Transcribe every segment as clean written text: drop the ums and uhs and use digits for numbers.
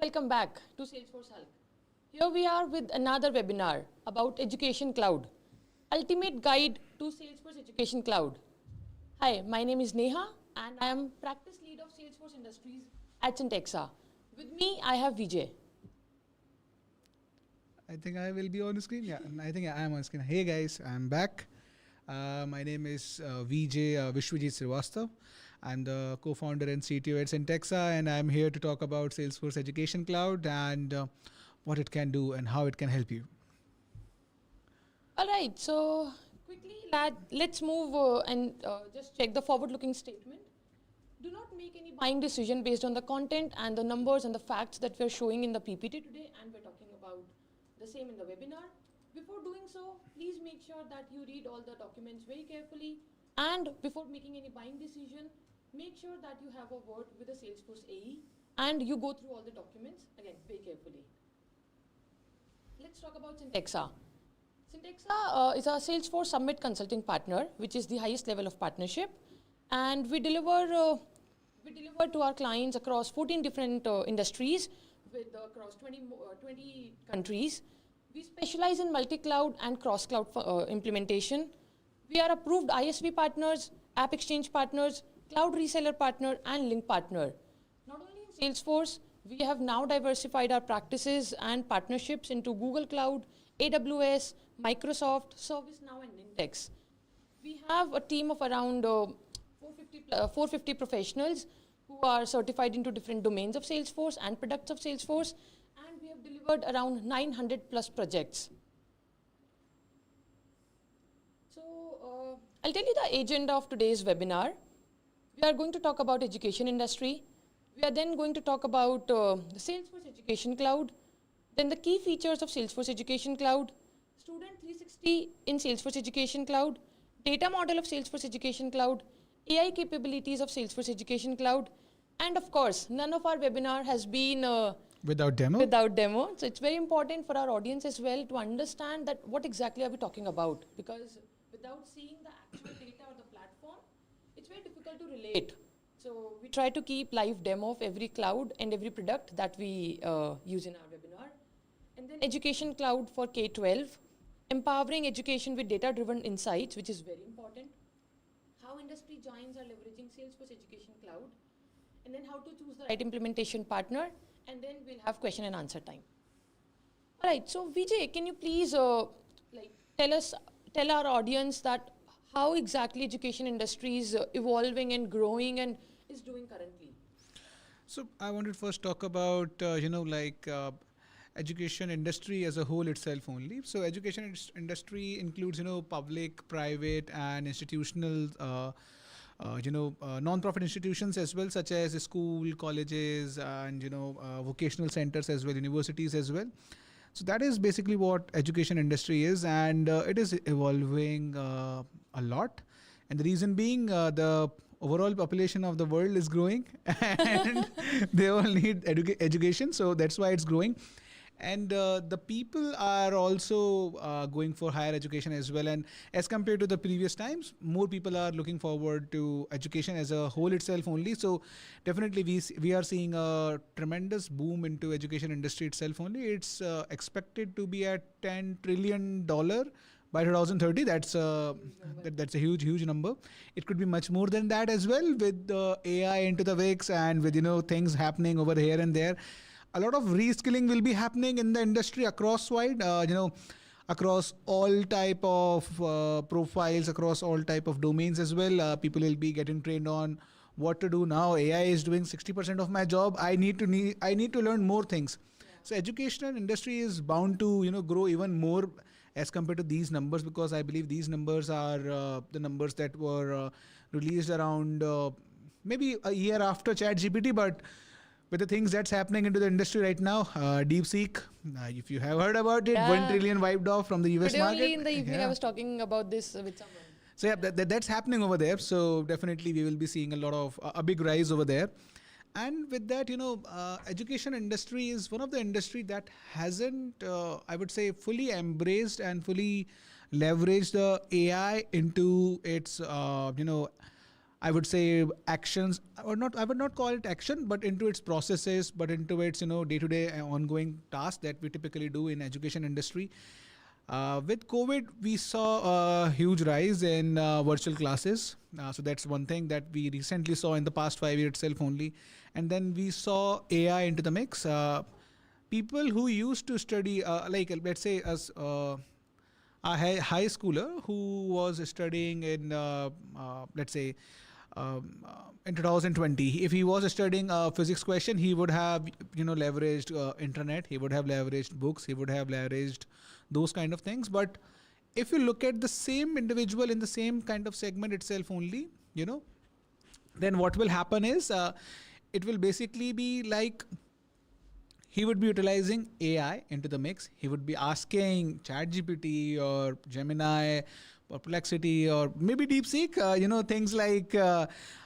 welcome back to Salesforce Hulk. Here we are with another webinar about Education Cloud, Ultimate Guide to Salesforce Education Cloud. Hi, my name is Neha and I am Practice Lead of Salesforce Industries at Syntexa. With me, I have Vijay. I think I will be on the screen. Yeah, I think I am on screen. Hey guys, I'm back. My name is Vijay Vishwajit Srivastava. I'm the co-founder and CTO at Syntexa, and I'm here to talk about Salesforce Education Cloud and what it can do and how it can help you. All right, so quickly, let's move and just check the forward-looking statement. Do not make any buying decision based on the content and the numbers and the facts that we're showing in the PPT today, and we're talking about the same in the webinar. Before doing so, please make sure that you read all the documents very carefully, and before making any buying decision, make sure that you have a word with the Salesforce AE and you go through all the documents again very carefully. Let's talk about Syntexa. Syntexa is a Salesforce Summit consulting partner, which is the highest level of partnership, and we deliver to our clients across 14 different industries with across 20 countries. We specialize in multi-cloud and cross-cloud implementation. We are approved ISV partners, App Exchange partners, Cloud Reseller Partner, and Link Partner. Not only in Salesforce, we have now diversified our practices and partnerships into Google Cloud, AWS, Microsoft, ServiceNow, and Nintex. We have a team of around 450 professionals who are certified into different domains of Salesforce and products of Salesforce, and we have delivered around 900 plus projects. So I'll tell you the agenda of today's webinar. We are going to talk about education industry. We are then going to talk about the Salesforce Education Cloud, then the key features of Salesforce Education Cloud, Student 360 in Salesforce Education Cloud, data model of Salesforce Education Cloud, AI capabilities of Salesforce Education Cloud, and of course, none of our webinar has been without demo. So it's very important for our audience as well to understand that what exactly are we talking about, because without seeing the actual data or the platform, it's very difficult to relate. So we try to keep live demo of every cloud and every product that we use in our webinar. And then Education Cloud for K-12, empowering education with data-driven insights, which is very important. How industry giants are leveraging Salesforce Education Cloud, and then how to choose the right implementation partner, and then we'll have question and answer time. All right, so Vijay, can you please tell our audience that how exactly education industry is evolving and growing and is doing currently? So I wanted to first talk about, education industry as a whole itself only. So education industry includes, public, private, and institutional, non-profit institutions as well, such as school, colleges, and, vocational centers as well, universities as well. So that is basically what education industry is, and it is evolving a lot. And the reason being the overall population of the world is growing and they all need education. So that's why it's growing. And the people are also going for higher education as well. And as compared to the previous times, more people are looking forward to education as a whole itself only. So definitely we are seeing a tremendous boom into education industry itself only. It's expected to be at $10 trillion by 2030. That's a huge number. It could be much more than that as well, with AI into the mix and with things happening over here and there. A lot of reskilling will be happening in the industry across across all type of profiles, across all type of domains as well. People will be getting trained on what to do now. AI is doing 60% of my job. I need to learn more things. Yeah. So educational industry is bound to grow even more as compared to these numbers, because I believe these numbers are the numbers that were released around maybe a year after ChatGPT, but with the things that's happening into the industry right now, DeepSeek, if you have heard about it, 1 trillion wiped off from the US market. Only in the evening I was talking about this with someone. So yeah, that's happening over there. So definitely we will be seeing a lot of a big rise over there. And with that, education industry is one of the industry that hasn't, I would say, fully embraced and fully leveraged the AI into its, I would say actions, or not, I would not call it action, but into its processes, but into its, day-to-day ongoing tasks that we typically do in education industry. With COVID, we saw a huge rise in virtual classes. So that's one thing that we recently saw in the past 5 years itself only. And then we saw AI into the mix. People who used to study, let's say, as a high schooler who was studying in, let's say, in 2020, if he was studying a physics question, he would have, leveraged internet, he would have leveraged books, he would have leveraged those kind of things. But if you look at the same individual in the same kind of segment itself only, then what will happen is it will basically be like he would be utilizing AI into the mix. He would be asking ChatGPT or Gemini, Perplexity, or maybe DeepSeek, things like,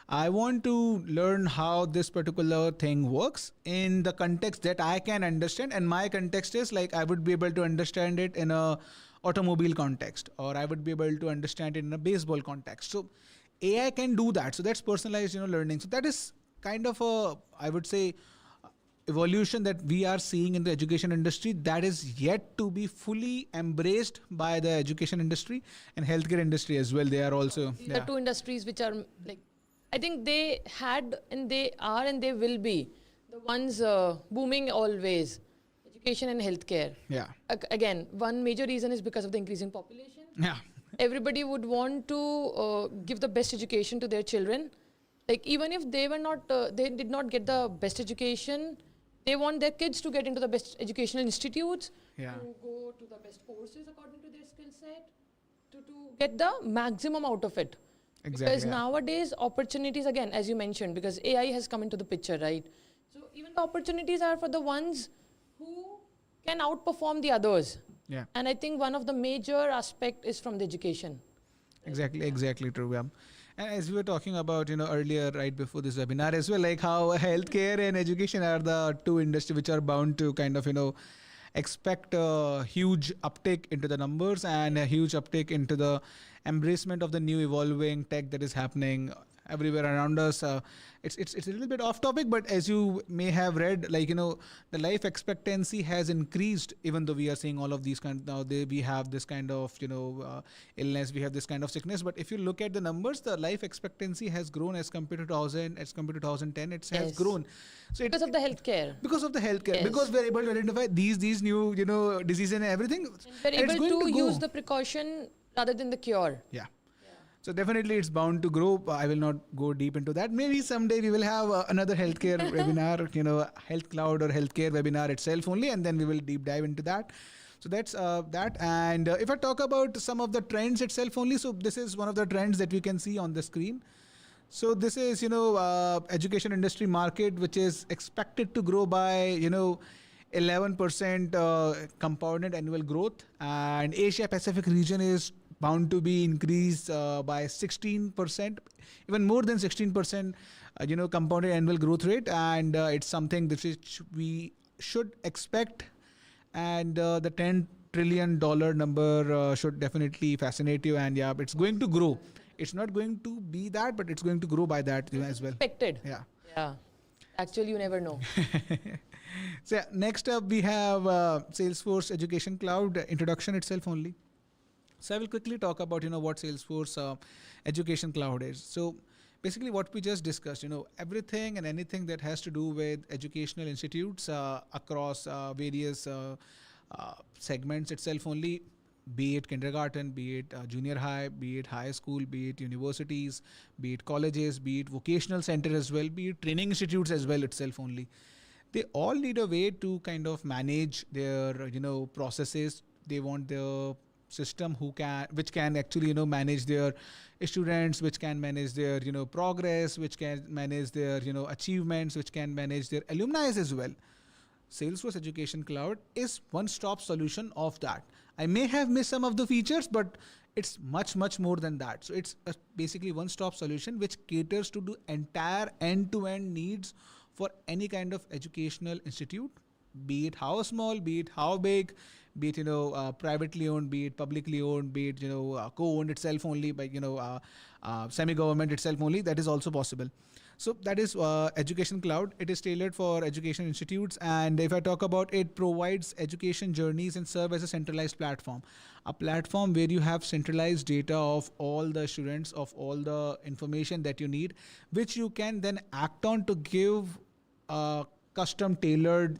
I want to learn how this particular thing works in the context that I can understand. And my context is like, I would be able to understand it in a automobile context, or I would be able to understand it in a baseball context. So AI can do that. So that's personalized, learning. So that is kind of a, I would say, evolution that we are seeing in the education industry that is yet to be fully embraced by the education industry and healthcare industry as well. They are also, These are two industries which are like, I think they had and they are and they will be the ones booming always. Education and healthcare. Yeah. Again, one major reason is because of the increasing population. Yeah. Everybody would want to give the best education to their children. Like even if they were not, they did not get the best education, they want their kids to get into the best educational institutes, Yeah. to go to the best courses according to their skill set, to get the maximum out of it. Exactly. Because nowadays opportunities, again, as you mentioned, because AI has come into the picture, right? So even the opportunities are for the ones who can outperform the others. Yeah. And I think one of the major aspect is from the education. Exactly true. Yeah. And as we were talking about, earlier, right before this webinar as well, like how healthcare and education are the two industries which are bound to kind of, expect a huge uptick into the numbers and a huge uptick into the embracement of the new evolving tech that is happening everywhere around us. It's a little bit off topic, but as you may have read, like, the life expectancy has increased, even though we are seeing all of these we have this kind of, illness, we have this kind of sickness. But if you look at the numbers, the life expectancy has grown as compared to 2000, as compared to 2010, it has grown. So Because of the healthcare. Because of the healthcare, Yes. because we're able to identify these new, diseases and everything. We're and it's able going to go. use the precaution rather than the cure. Yeah. So definitely it's bound to grow. I will not go deep into that. Maybe someday we will have another healthcare webinar, health cloud or healthcare webinar itself only, and then we will deep dive into that. So that's that. And if I talk about some of the trends itself only, so this is one of the trends that we can see on the screen. So this is, education industry market, which is expected to grow by, 11% compounded annual growth. And Asia Pacific region is bound to be increased by 16%, even more than 16%, compounded annual growth rate. And it's something which we should expect. And the $10 trillion number should definitely fascinate you. And yeah, it's going to grow. It's not going to be that, but it's going to grow by that as well. Expected. Yeah. Yeah. Actually, you never know. So next up, we have Salesforce Education Cloud introduction itself only. So I will quickly talk about, what Salesforce Education Cloud is. So basically what we just discussed, everything and anything that has to do with educational institutes across various segments itself only, be it kindergarten, be it junior high, be it high school, be it universities, be it colleges, be it vocational center as well, be it training institutes as well itself only. They all need a way to kind of manage their, processes. They want the system which can actually, manage their students, which can manage their, progress, which can manage their, achievements, which can manage their alumni as well. Salesforce Education Cloud is one-stop solution of that. I may have missed some of the features, but it's much more than that. So it's basically one-stop solution which caters to the entire end-to-end needs for any kind of educational institute, be it how small, be it how big, be it privately owned, be it publicly owned, be it co-owned itself only by semi-government itself only. That is also possible. So that is Education Cloud. It is tailored for education institutes, and if I talk about it, provides education journeys and serve as a centralized platform, a platform where you have centralized data of all the students, of all the information that you need, which you can then act on to give a custom tailored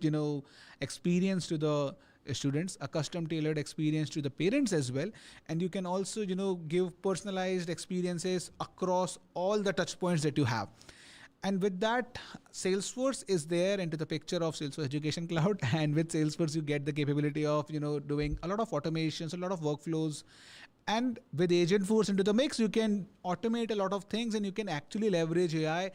experience to the students, a custom tailored experience to the parents as well, and you can also give personalized experiences across all the touch points that you have. And with that, Salesforce is there into the picture of Salesforce Education Cloud. And with Salesforce, you get the capability of doing a lot of automations, a lot of workflows. And with Agentforce into the mix, you can automate a lot of things, and you can actually leverage AI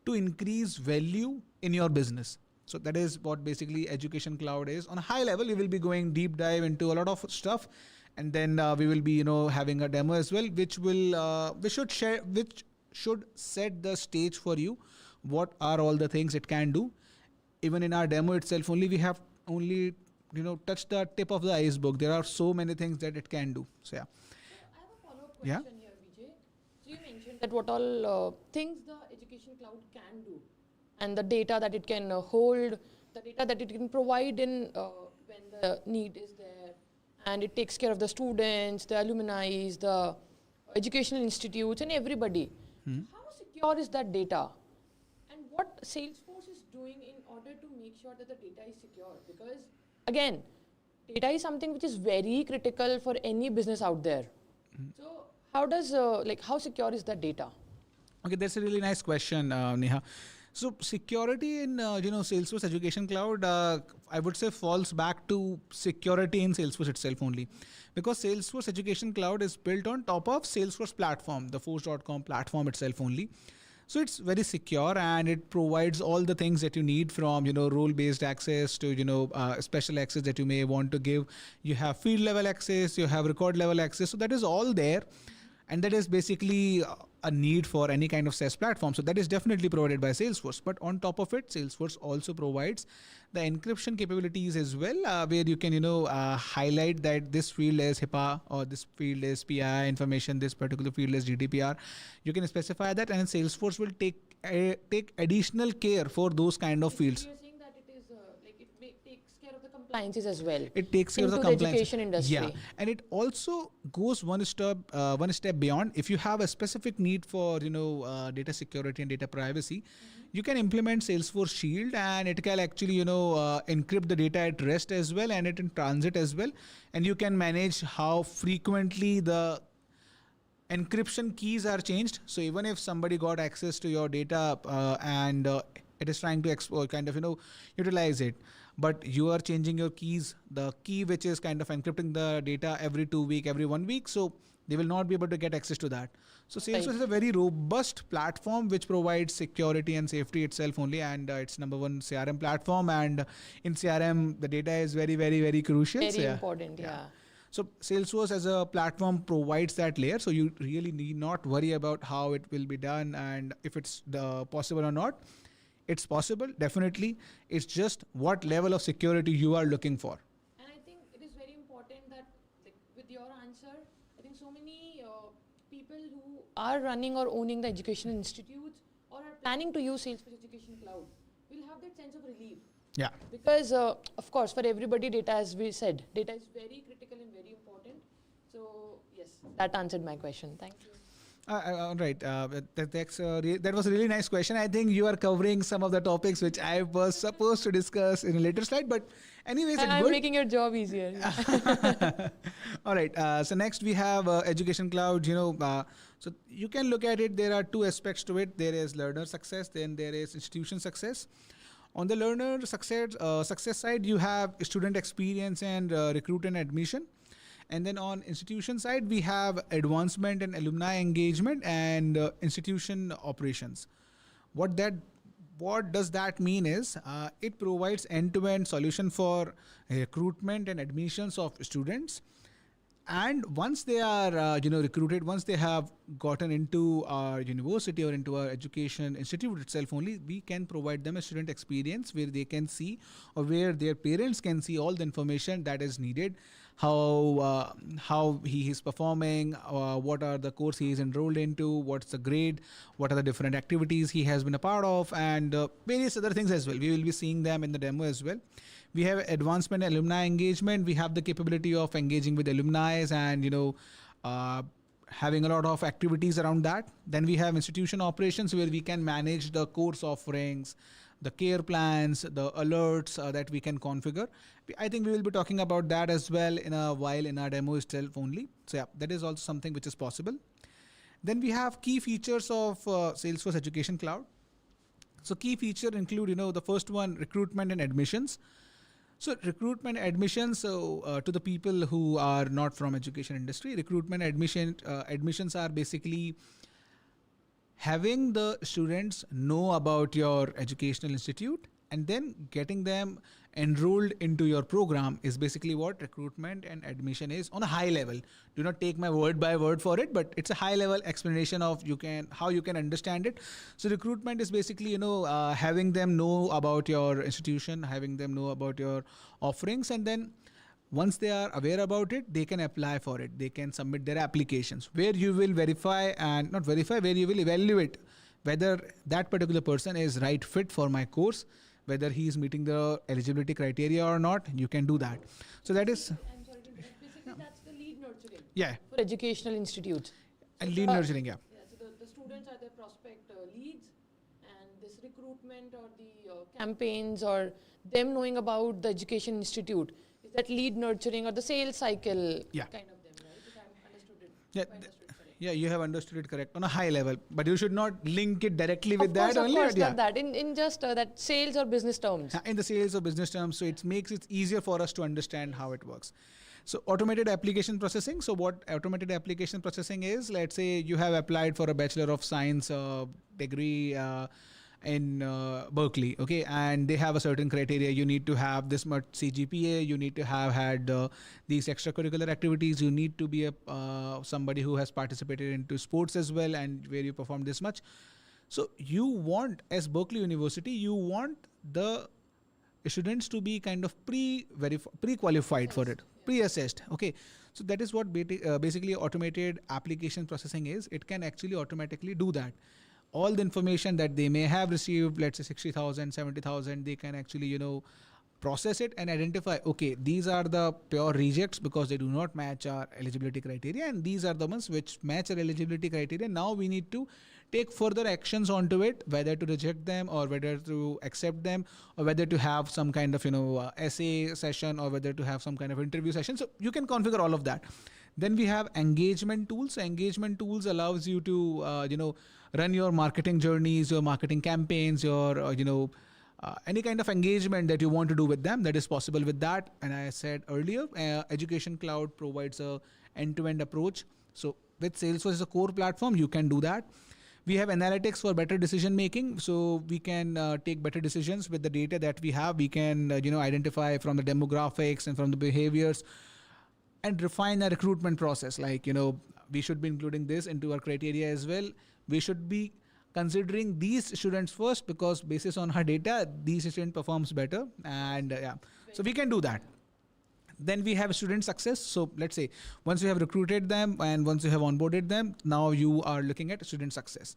to increase value in your business. So that is what basically Education Cloud is. On a high level, we will be going deep dive into a lot of stuff, and then we will be having a demo as well, which should set the stage for you. What are all the things it can do? Even in our demo itself, only we have only touched the tip of the iceberg. There are so many things that it can do. So yeah. I have a follow-up Yeah. question here, Vijay. So you mentioned that what all things the Education Cloud can do, and the data that it can hold, the data that it can provide in when the need is there, and it takes care of the students, the alumni, the educational institutes, and everybody. How secure is that data? And what Salesforce is doing in order to make sure that the data is secure? Because again, data is something which is very critical for any business out there. So how does how secure is that data? Okay, that's a really nice question, Neha. So security in Salesforce Education Cloud, I would say falls back to security in Salesforce itself only, because Salesforce Education Cloud is built on top of Salesforce platform, the force.com platform itself only. So it's very secure, and it provides all the things that you need, from role-based access to special access that you may want to give. You have field level access, you have record level access. So that is all there, and that is basically a need for any kind of SaaS platform. So that is definitely provided by Salesforce. But on top of it, Salesforce also provides the encryption capabilities as well, where you can highlight that this field is HIPAA, or this field is PII information, this particular field is GDPR. You can specify that, and Salesforce will take additional care for those kind of fields. You're saying that it is takes care of the compliances as well. It takes care of the into compliance. education industry. Yeah, and it also goes one step beyond. If you have a specific need for data security and data privacy, you can implement Salesforce Shield, and it can actually encrypt the data at rest as well, and it in transit as well, and you can manage how frequently the encryption keys are changed. So even if somebody got access to your data and it is trying to utilize it, but you are changing your keys, the key which is kind of encrypting the data every 2 weeks, every 1 week, so they will not be able to get access to that. So Salesforce is a very robust platform which provides security and safety itself only, and it's number one CRM platform, and in CRM the data is very, very, very crucial. Very So, yeah. important, yeah. So Salesforce as a platform provides that layer, so you really need not worry about how it will be done and if it's possible or not. It's possible, definitely. It's just what level of security you are looking for. And I think it is very important that, like, with your answer, I think so many people who are running or owning the education institutes or are planning to use Salesforce Education Cloud will have that sense of relief. Yeah. Because, of course, for everybody, data, as we said, data is very critical and very important. So, yes, that answered my question. Thank you. Right. That was a really nice question. I think you are covering some of the topics which I was supposed to discuss in a later slide. But anyways, it's I'm good. making your job easier. All right. So next we have Education Cloud. So you can look at it. There are two aspects to it. There is learner success. Then there is institution success. On the learner success side, you have student experience and recruit and admission. And then on institution side, we have advancement and alumni engagement and institution operations. What does that mean is it provides end-to-end solution for recruitment and admissions of students, And once they are recruited, once they have gotten into our university or into our education institute itself only, we can provide them a student experience where they can see, or where their parents can see all the information that is needed, how he is performing, what are the course he is enrolled into, what's the grade, what are the different activities he has been a part of, and various other things as well. We will be seeing them in the demo as well. We have advancement alumni engagement. We have the capability of engaging with alumni and uh, having a lot of activities around that. Then we have institution operations where we can manage the course offerings, the care plans, the alerts that we can configure. I think we will be talking about that as well in a while in our demo itself only. So yeah, that is also something which is possible. Then we have key features of Salesforce Education Cloud. So key feature include, the first one, recruitment and admissions. So recruitment admissions, to the people who are not from education industry, recruitment admissions are basically having the students know about your educational institute and then getting them enrolled into your program is basically what recruitment and admission is on a high level. Do not take my word by word for it, but it's a high level explanation of how you can understand it. So recruitment is basically having them know about your institution, having them know about your offerings, and then once they are aware about it, they can apply for it. They can submit their applications where you will verify and not verify, where you will evaluate whether that particular person is right fit for my course, whether he is meeting the eligibility criteria or not. You can do that. So that is, I'm sorry to interrupt. Basically, that's the lead nurturing yeah, for educational institutes. and lead nurturing, yeah. Yeah, so the students are the prospect leads, and this recruitment or the campaigns or them knowing about the education institute is that lead nurturing or the sales cycle Yeah. kind of them, right? If I'm understood it. Yeah, if I understood correct. Yeah, you have understood it correct on a high level, but you should not link it directly with Of course, that of only. course, But yeah, not that. In just that sales or business terms. in the sales or business terms, so it makes it easier for us to understand how it works. So automated application processing. So what automated application processing is, let's say you have applied for a Bachelor of Science degree in Berkeley, okay, and they have a certain criteria. You need to have this much CGPA. You need to have had these extracurricular activities. You need to be a somebody who has participated into sports as well, and where you perform this much. So you want, as Berkeley University, you want the students to be kind of pre-qualified for it, pre-assessed. Okay, so that is what basically automated application processing is. It can actually automatically do that. All the information that they may have received, let's say 60,000, 70,000, they can actually process it and identify, okay, these are the pure rejects because they do not match our eligibility criteria, and these are the ones which match our eligibility criteria. Now we need to take further actions onto it, whether to reject them or whether to accept them, or whether to have some kind of essay session, or whether to have some kind of interview session. So you can configure all of that. Then we have engagement tools. So engagement tools allows you to run your marketing journeys, your marketing campaigns, your any kind of engagement that you want to do with them. That is possible with that. And I said earlier, Education Cloud provides a end-to-end approach. So with Salesforce as a core platform, you can do that. We have analytics for better decision making, so we can take better decisions with the data that we have. We can identify from the demographics and from the behaviors and refine our recruitment process. Like we should be including this into our criteria as well. We should be considering these students first because basis on our data, these student performs better, and so we can do that. Then we have student success. So let's say once you have recruited them and once you have onboarded them, now you are looking at student success.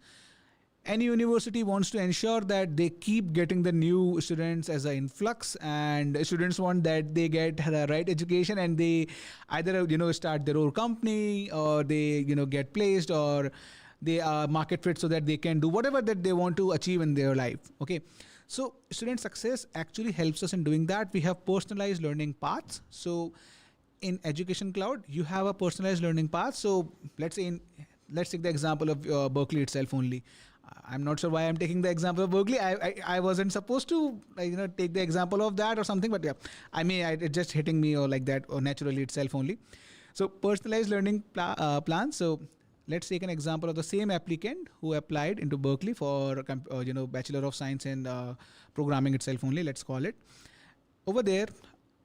Any university wants to ensure that they keep getting the new students as an influx, and students want that they get the right education and they either start their own company, or they get placed, or they are market fit so that they can do whatever that they want to achieve in their life. Okay. So student success actually helps us in doing that. We have personalized learning paths. So in Education Cloud, you have a personalized learning path. So let's take the example of Berkeley itself only. I'm not sure why I'm taking the example of Berkeley. I wasn't supposed to take the example of that or something, but yeah, it's just hitting me or like that or naturally itself only. So personalized learning plan. So let's take an example of the same applicant who applied into Berkeley for Bachelor of Science in programming itself only, let's call it. Over there,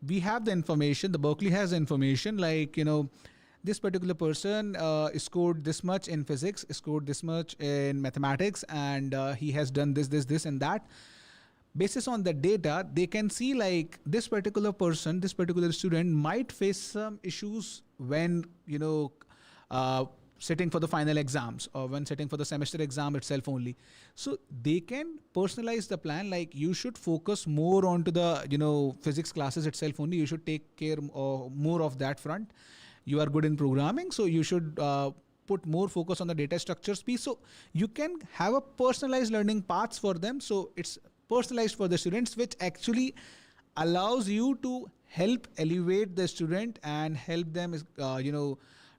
we have the information, the Berkeley has the information, like this particular person scored this much in physics, scored this much in mathematics, and he has done this, and that. Basis on the data, they can see like this particular person, this particular student might face some issues when uh, sitting for the final exams or when sitting for the semester exam itself only. So they can personalize the plan, like you should focus more onto the physics classes itself only. You should take care more of that front. You are good in programming, so you should put more focus on the data structures piece. So you can have a personalized learning paths for them, so it's personalized for the students, which actually allows you to help elevate the student and help them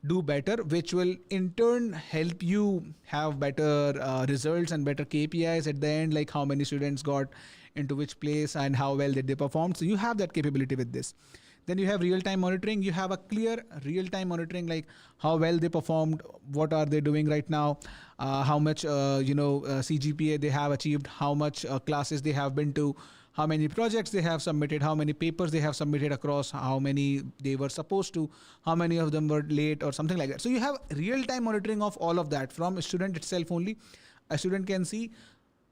do better, which will in turn help you have better results and better KPIs at the end, like how many students got into which place and how well did they perform. So you have that capability with this. Then you have real-time monitoring. You have a clear real-time monitoring, like how well they performed, what are they doing right now, how much CGPA they have achieved, how much classes they have been to, how many projects they have submitted, how many papers they have submitted across, how many they were supposed to, how many of them were late or something like that. So you have real-time monitoring of all of that from a student itself only. A student can see,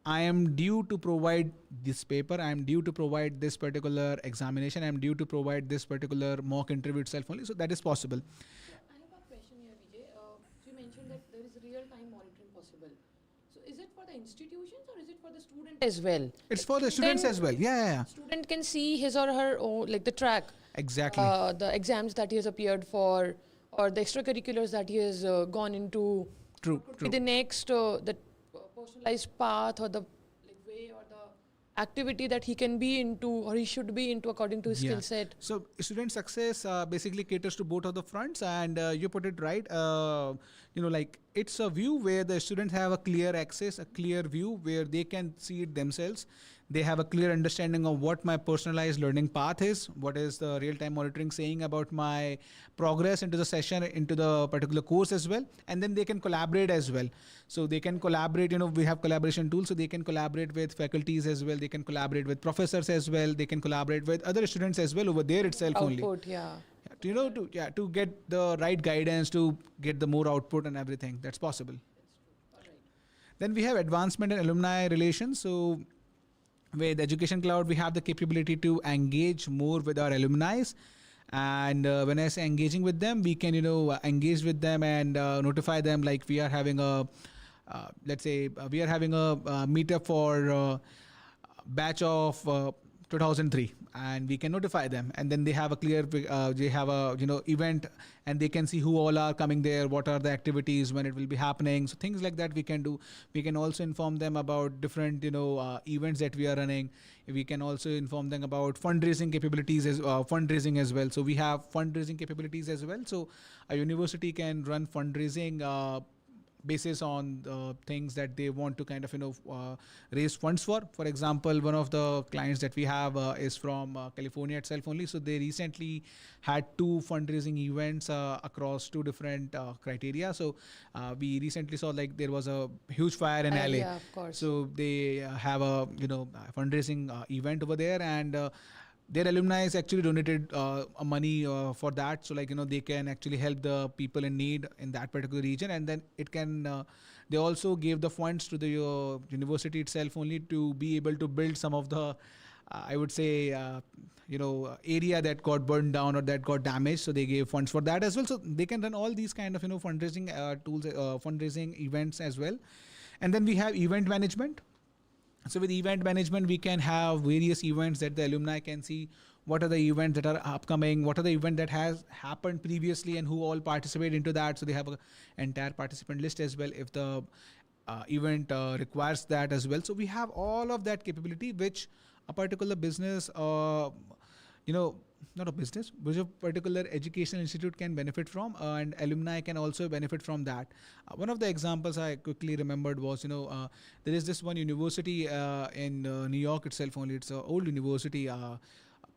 I am due to provide this paper, I am due to provide this particular examination, I am due to provide this particular mock interview itself only. So that is possible. So I have a question here, Vijay. So you mentioned that there is real-time monitoring possible. So is it for the institutions or is it for the student as well? It's for the students as well. Yeah. Student can see his or her like the track. Exactly. The exams that he has appeared for, or the extracurriculars that he has gone into. True. The next the personalized path or the like way or the activity that he can be into or he should be into according to his skill set. So student success basically caters to both of the fronts, and you put it right. Like it's a view where the students have a clear access, a clear view where they can see it themselves. They have a clear understanding of what my personalized learning path is, what is the real-time monitoring saying about my progress into the session, into the particular course as well. And then they can collaborate as well. So they can collaborate, we have collaboration tools, so they can collaborate with faculties as well. They can collaborate with professors as well. They can collaborate with other students as well over there itself only. Output, yeah. To get the right guidance, to get the more output and everything. That's possible. All right. Then we have advancement in alumni relations. So with Education Cloud, we have the capability to engage more with our alumni. And when I say engaging with them, we can, engage with them and notify them, like we are having a, let's say we are having a meetup for batch of 2003, and we can notify them, and then they have a clear they have a event, and they can see who all are coming there, what are the activities, when it will be happening. So things like that we can do. We can also inform them about different events that we are running. We can also inform them about fundraising capabilities as fundraising as well. So we have fundraising capabilities as well. So a university can run fundraising basis on things that they want to kind of raise funds for. For example, one of the clients that we have is from California itself only. So they recently had 2 fundraising events across 2 different criteria. So we recently saw, like, there was a huge fire in LA. Yeah, of course. So they have a fundraising event over there, and their alumni actually donated money for that. So, like, they can actually help the people in need in that particular region. And then it can, they also gave the funds to the university itself only to be able to build some of the, I would say, area that got burned down or that got damaged. So they gave funds for that as well. So they can run all these kind of, fundraising tools, fundraising events as well. And then we have event management. So with event management, we can have various events that the alumni can see. What are the events that are upcoming? What are the events that has happened previously and who all participate into that? So they have an entire participant list as well if the event requires that as well. So we have all of that capability, which a particular business, not a business, which a particular educational institute can benefit from, and alumni can also benefit from that. One of the examples I quickly remembered was, there is this one university in New York itself only. It's an old university.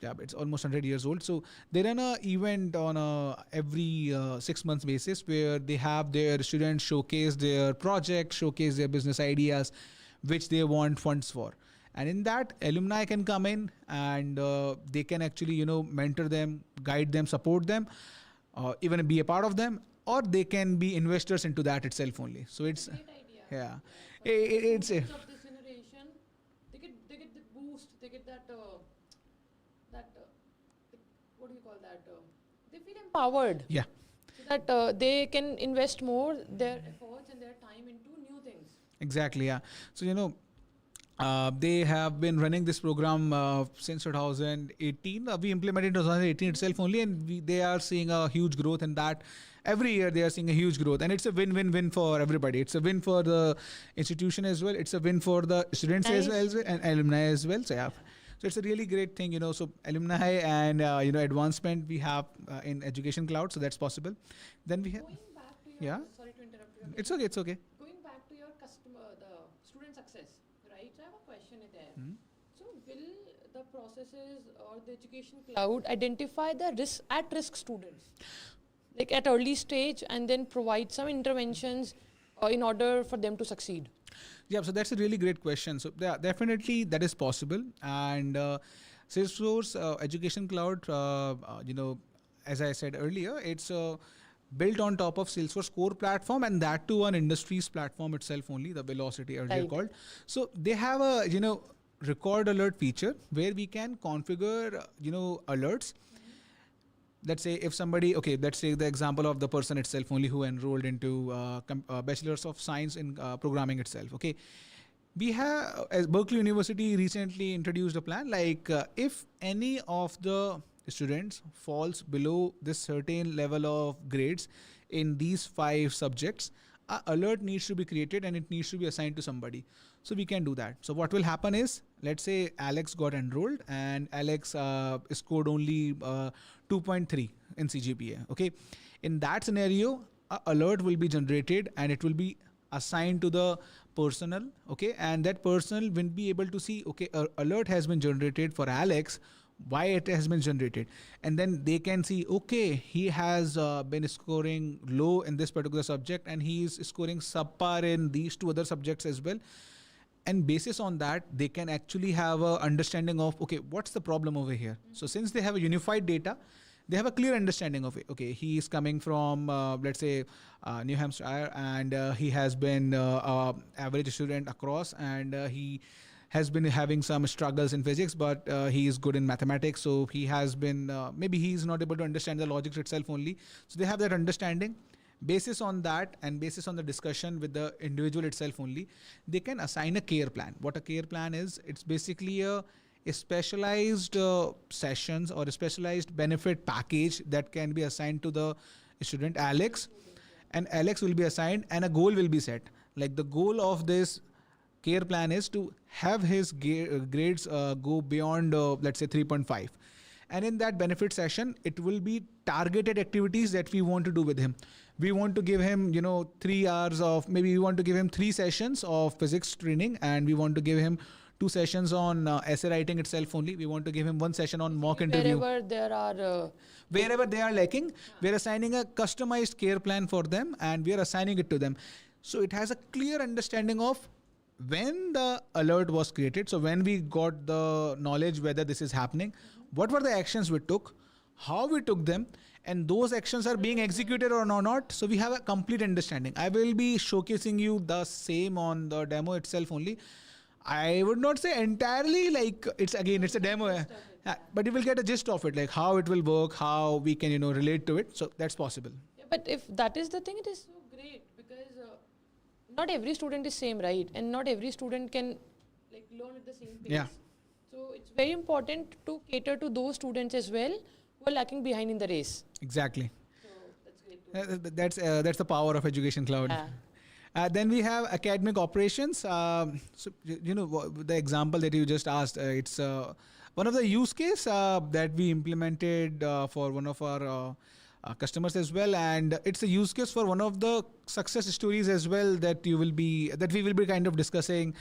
It's almost 100 years old. So they run an event on every 6 months basis where they have their students showcase their project, showcase their business ideas, which they want funds for. And in that, alumni can come in and they can actually, mentor them, guide them, support them. even be a part of them, or they can be investors into that itself only. So it's Great idea. yeah, For the it's students of this generation, they get the boost. They get that what do you call that? They feel empowered yeah. so that they can invest more their efforts and their time into new things. Exactly, yeah. So, they have been running this program since 2018. We implemented in 2018 itself only, and they are seeing a huge growth in that. Every year they are seeing a huge growth, and it's a win-win-win for everybody. It's a win for the institution as well. It's a win for the students Nice. as well, and alumni as well. So yeah. So it's a really great thing, So alumni and advancement we have in Education Cloud, so that's possible. Then we have, Going back to your yeah, sorry to interrupt you it's again. okay, it's okay. Going back to your customer, the student success, right? So I have a question there. Hmm? So will the processes or the education cloud identify the at-risk students, like at early stage, and then provide some interventions in order for them to succeed? Yeah, so that's a really great question. So yeah, definitely that is possible. And Salesforce Education Cloud, as I said earlier, it's built on top of Salesforce core platform, and that too on industry's platform itself only, the Velocity earlier Right. called. So they have a record alert feature where we can configure alerts. Let's say if somebody, okay, let's take the example of the person itself only who enrolled into bachelor's of science in programming itself. Okay, we have, as Berkeley University recently introduced a plan, like if any of the students falls below this certain level of grades in these 5 subjects, a alert needs to be created and it needs to be assigned to somebody. So we can do that. So what will happen is, let's say Alex got enrolled and Alex scored only 2.3 in CGPA. Okay, in that scenario, a alert will be generated and it will be assigned to the personnel. Okay, and that personnel will be able to see, okay, alert has been generated for Alex, why it has been generated, and then they can see, okay, he has been scoring low in this particular subject and he is scoring subpar in these 2 other subjects as well. And basis on that, they can actually have a understanding of, okay, what's the problem over here. So since they have a unified data, they have a clear understanding of it. Okay, he is coming from let's say New Hampshire, and he has been average student across, and he has been having some struggles in physics, but he is good in mathematics. So he has been maybe he is not able to understand the logic itself only. So they have that understanding. Basis on that and basis on the discussion with the individual itself only, they can assign a care plan. What a care plan is, it's basically a specialized sessions or a specialized benefit package that can be assigned to the student Alex, and Alex will be assigned and a goal will be set. Like the goal of this care plan is to have his grades go beyond let's say 3.5, and in that benefit session it will be targeted activities that we want to do with him. We want to give him 3 hours of, maybe we want to give him 3 sessions of physics training, and we want to give him 2 sessions on essay writing itself only. We want to give him 1 session on mock interview. Wherever there are Wherever they are lacking, we are assigning a customized care plan for them and we are assigning it to them. So it has a clear understanding of when the alert was created. So when we got the knowledge whether this is happening, what were the actions we took, how we took them, and those actions are being executed or not. So we have a complete understanding. I will be showcasing you the same on the demo itself only. I would not say entirely, like it's a demo, but you will get a gist of it, like how it will work, how we can relate to it. So that's possible. yeah, but if that is the thing, it is so great because not every student is same, right? And not every student can like learn at the same pace. Yeah. So it's very important to cater to those students as well who are lacking behind in the race. Exactly. So that's great. That's the power of Education Cloud. Yeah. Then we have academic operations. So the example that you just asked, it's one of the use case that we implemented for one of our customers as well, and it's a use case for one of the success stories as well that we will be kind of discussing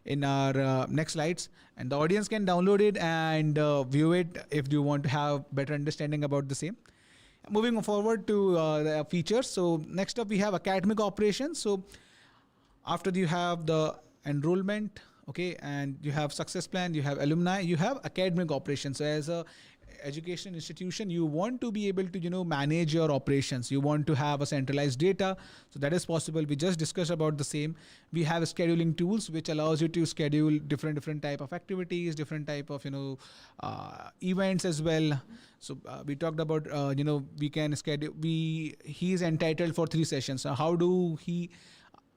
in our next slides, and the audience can download it and view it if you want to have better understanding about the same. Moving forward to the features. So next up we have academic operations. So after you have the enrollment, okay, and you have success plan, you have alumni, you have academic operations. So as a education institution, you want to be able to manage your operations. You want to have a centralized data, so that is possible. We just discussed about the same. We have scheduling tools which allows you to schedule different type of activities, different type of events as well. So we talked about we can schedule. He is entitled for 3 sessions. So how do he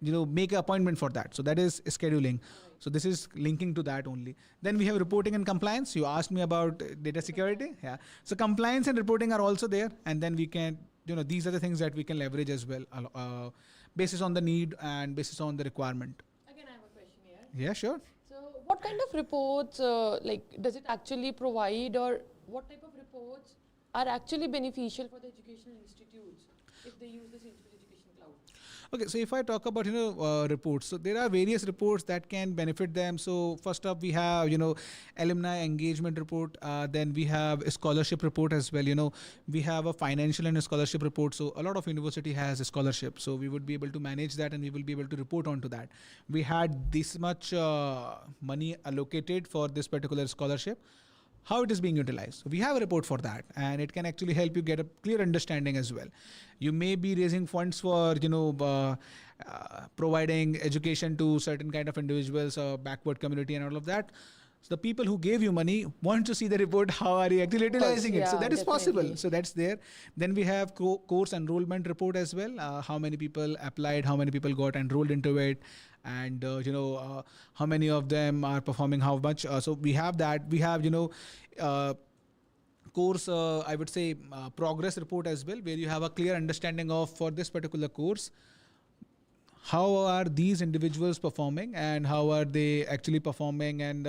make an appointment for that? So that is scheduling. So this is linking to that only. Then we have reporting and compliance. You asked me about data security. Yeah. So compliance and reporting are also there, and then we can these are the things that we can leverage as well, basis on the need and basis on the requirement. Again, I have a question here. Yeah, sure. So, what kind of reports, does it actually provide, or what type of reports are actually beneficial for the educational institutes if they use the Salesforce Education Cloud? Okay, so if I talk about reports, so there are various reports that can benefit them. So first up, we have alumni engagement report. Then we have a scholarship report as well. We have a financial and a scholarship report. So a lot of university has a scholarship. So we would be able to manage that, and we will be able to report onto that. We had this much money allocated for this particular scholarship, how it is being utilized. So we have a report for that, and it can actually help you get a clear understanding as well. You may be raising funds for providing education to certain kind of individuals, backward community, and all of that. So the people who gave you money want to see the report. How are you actually utilizing it? So that is possible. So that's there. Then we have course enrollment report as well. How many people applied? How many people got enrolled into it? And how many of them are performing how much. So we have that. We have course I would say progress report as well, where you have a clear understanding of, for this particular course, how are these individuals performing and how are they actually performing, and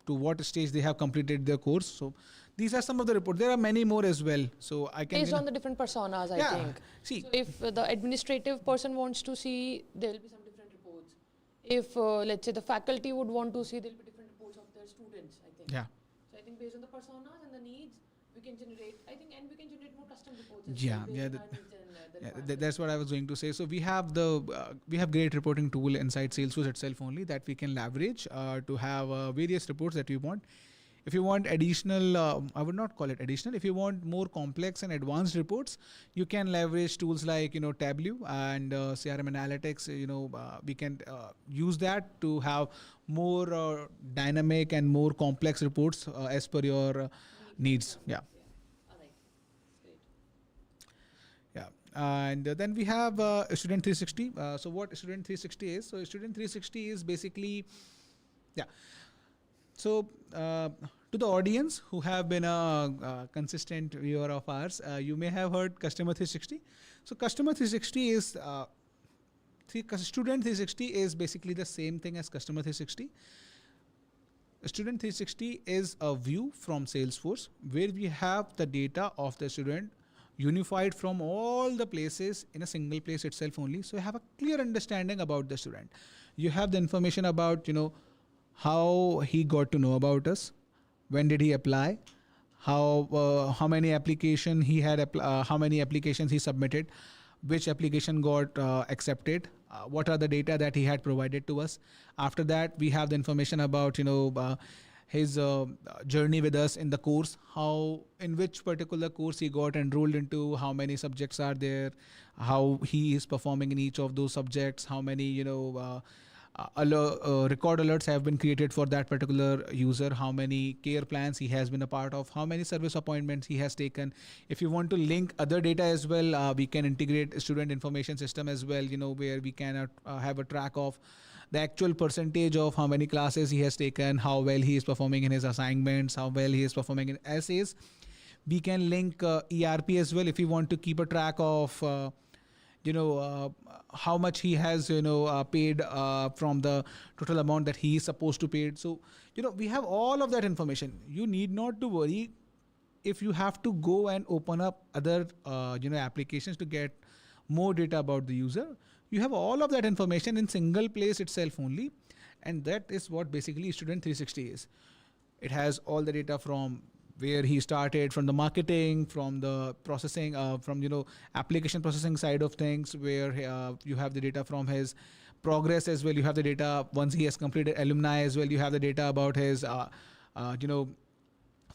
to what stage they have completed their course. So these are some of the reports. There are many more as well. So I can based on the different personas, I think. See, so if the administrative person wants to see, there will be some different reports. If let's say the faculty would want to see, there will be different reports of their students, I think. Yeah. So I think based on the personas and the needs, we can generate, I think, and we can generate more custom reports as Yeah, well. yeah, Yeah, that's what I was going to say. So we have we have great reporting tool inside Salesforce itself only that we can leverage to have various reports that we want. If you want additional, I would not call it additional. If you want more complex and advanced reports, you can leverage tools like Tableau and CRM Analytics. We can use that to have more dynamic and more complex reports as per your needs. Yeah. All right. Great. Yeah. And then we have Student 360. So what Student 360 is? So Student 360 is basically, yeah. So to the audience who have been a consistent viewer of ours, you may have heard Customer 360. So Customer 360 is, Student 360 is basically the same thing as Customer 360. Student 360 is a view from Salesforce where we have the data of the student unified from all the places in a single place itself only. So you have a clear understanding about the student. You have the information about, how he got to know about us, when did he apply, how many application he had, how many applications he submitted, which application got accepted, what are the data that he had provided to us. After that, we have the information about his journey with us in the course, how in which particular course he got enrolled into, how many subjects are there, how he is performing in each of those subjects, how many record alerts have been created for that particular user, how many care plans he has been a part of, how many service appointments he has taken. If you want to link other data as well, we can integrate a student information system as well, where we can have a track of the actual percentage of how many classes he has taken, how well he is performing in his assignments, how well he is performing in essays. We can link ERP as well if you want to keep a track of how much he has paid from the total amount that he is supposed to pay. So we have all of that information. You need not to worry if you have to go and open up other applications to get more data about the user. You have all of that information in single place itself only, and that is what basically Student 360 is. It has all the data from where he started, from the marketing, from the processing, from application processing side of things, where you have the data from his progress as well. You have the data once he has completed alumni as well. You have the data about his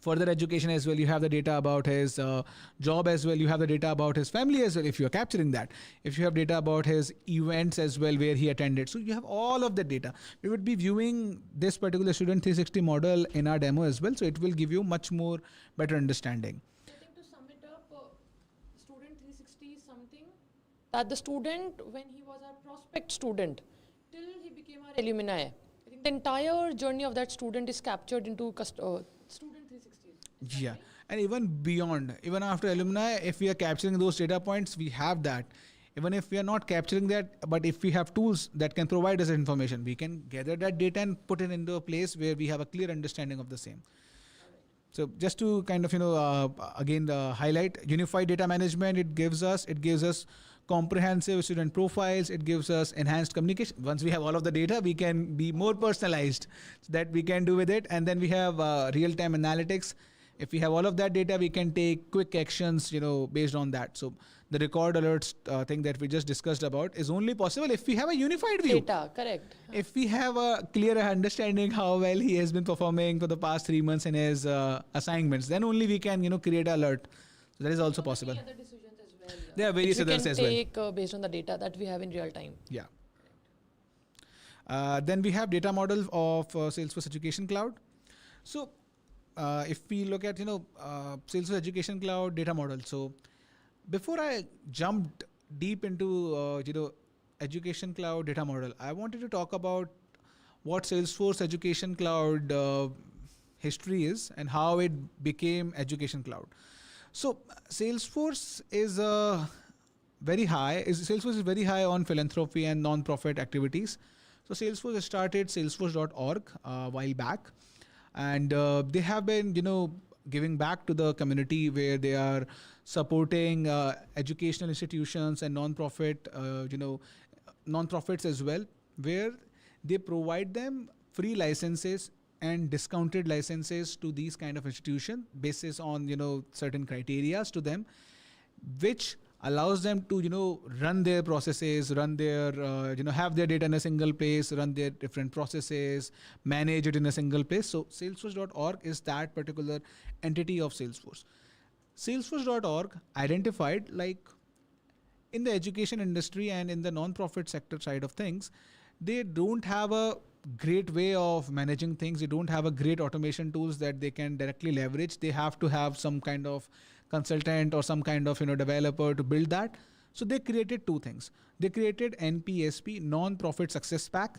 further education as well, you have the data about his job as well, you have the data about his family as well, if you are capturing that, if you have data about his events as well where he attended, so you have all of the data. We would be viewing this particular student 360 model in our demo as well, so it will give you much more better understanding. I think to sum it up, student 360 is something that the student, when he was our prospect student, till he became our alumni, I think the entire journey of that student is captured into student 360. Yeah, and even beyond, even after alumni, if we are capturing those data points, we have that. Even if we are not capturing that, but if we have tools that can provide us information, we can gather that data and put it into a place where we have a clear understanding of the same. So just to kind of again highlight unified data management, it gives us comprehensive student profiles. It gives us enhanced communication. Once we have all of the data, we can be more personalized, so that we can do with it. And then we have real-time analytics. If we have all of that data, we can take quick actions, based on that. So the record alerts thing that we just discussed about is only possible if we have a unified view. Data, correct. If we have a clear understanding how well he has been performing for the past 3 months in his assignments, then only we can, create an alert. So that is also possible. Other decisions as well. There are various others as well. We can take based on the data that we have in real time. Yeah. Then we have data model of Salesforce Education Cloud. So if we look at Salesforce Education Cloud data model. So before I jumped deep into Education Cloud data model, I wanted to talk about what Salesforce Education Cloud history is and how it became Education Cloud. So Salesforce is Salesforce is very high on philanthropy and non-profit activities. So Salesforce started salesforce.org a while back, and they have been giving back to the community, where they are supporting educational institutions and non-profit non-profits as well, where they provide them free licenses and discounted licenses to these kind of institutions basis on certain criteria to them, which allows them to run their processes, run their have their data in a single place, run their different processes, manage it in a single place. So salesforce.org is that particular entity of Salesforce. Salesforce.org identified, like, in the education industry and in the non-profit sector side of things, they don't have a great way of managing things. They don't have a great automation tools that they can directly leverage. They have to have some kind of consultant or some kind of developer to build that. So they created two things. They created NPSP, Non-Profit Success Pack,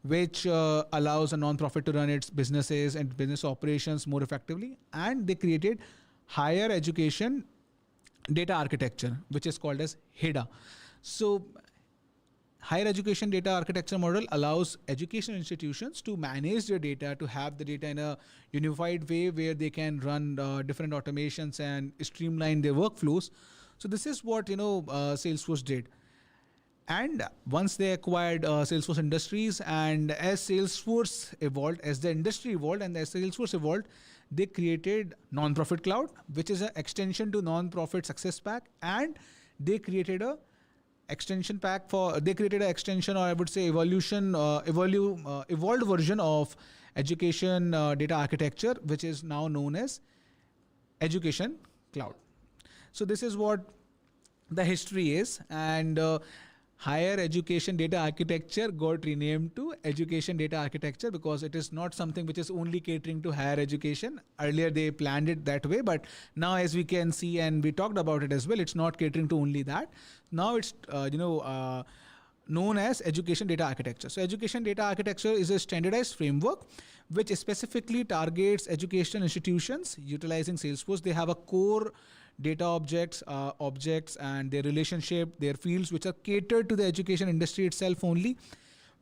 which allows a non-profit to run its businesses and business operations more effectively. And they created Higher Education Data Architecture, which is called as HIDA. So Higher Education Data Architecture model allows education institutions to manage their data, to have the data in a unified way where they can run different automations and streamline their workflows. So this is what Salesforce did. And once they acquired Salesforce Industries, and as Salesforce evolved, as the industry evolved, and as Salesforce evolved, they created Non-Profit Cloud, which is an extension to Non-Profit Success Pack, and they created a extension pack they created an extension, or I would say evolved version of Education Data Architecture, which is now known as Education Cloud. So this is what the history is, and Higher Education Data Architecture got renamed to Education Data Architecture because it is not something which is only catering to higher education. Earlier they planned it that way, but now, as we can see, and we talked about it as well, it's not catering to only that. Now it's known as Education Data Architecture. So Education Data Architecture is a standardized framework which specifically targets educational institutions utilizing Salesforce. They have a core data objects and their relationship, their fields, which are catered to the education industry itself only,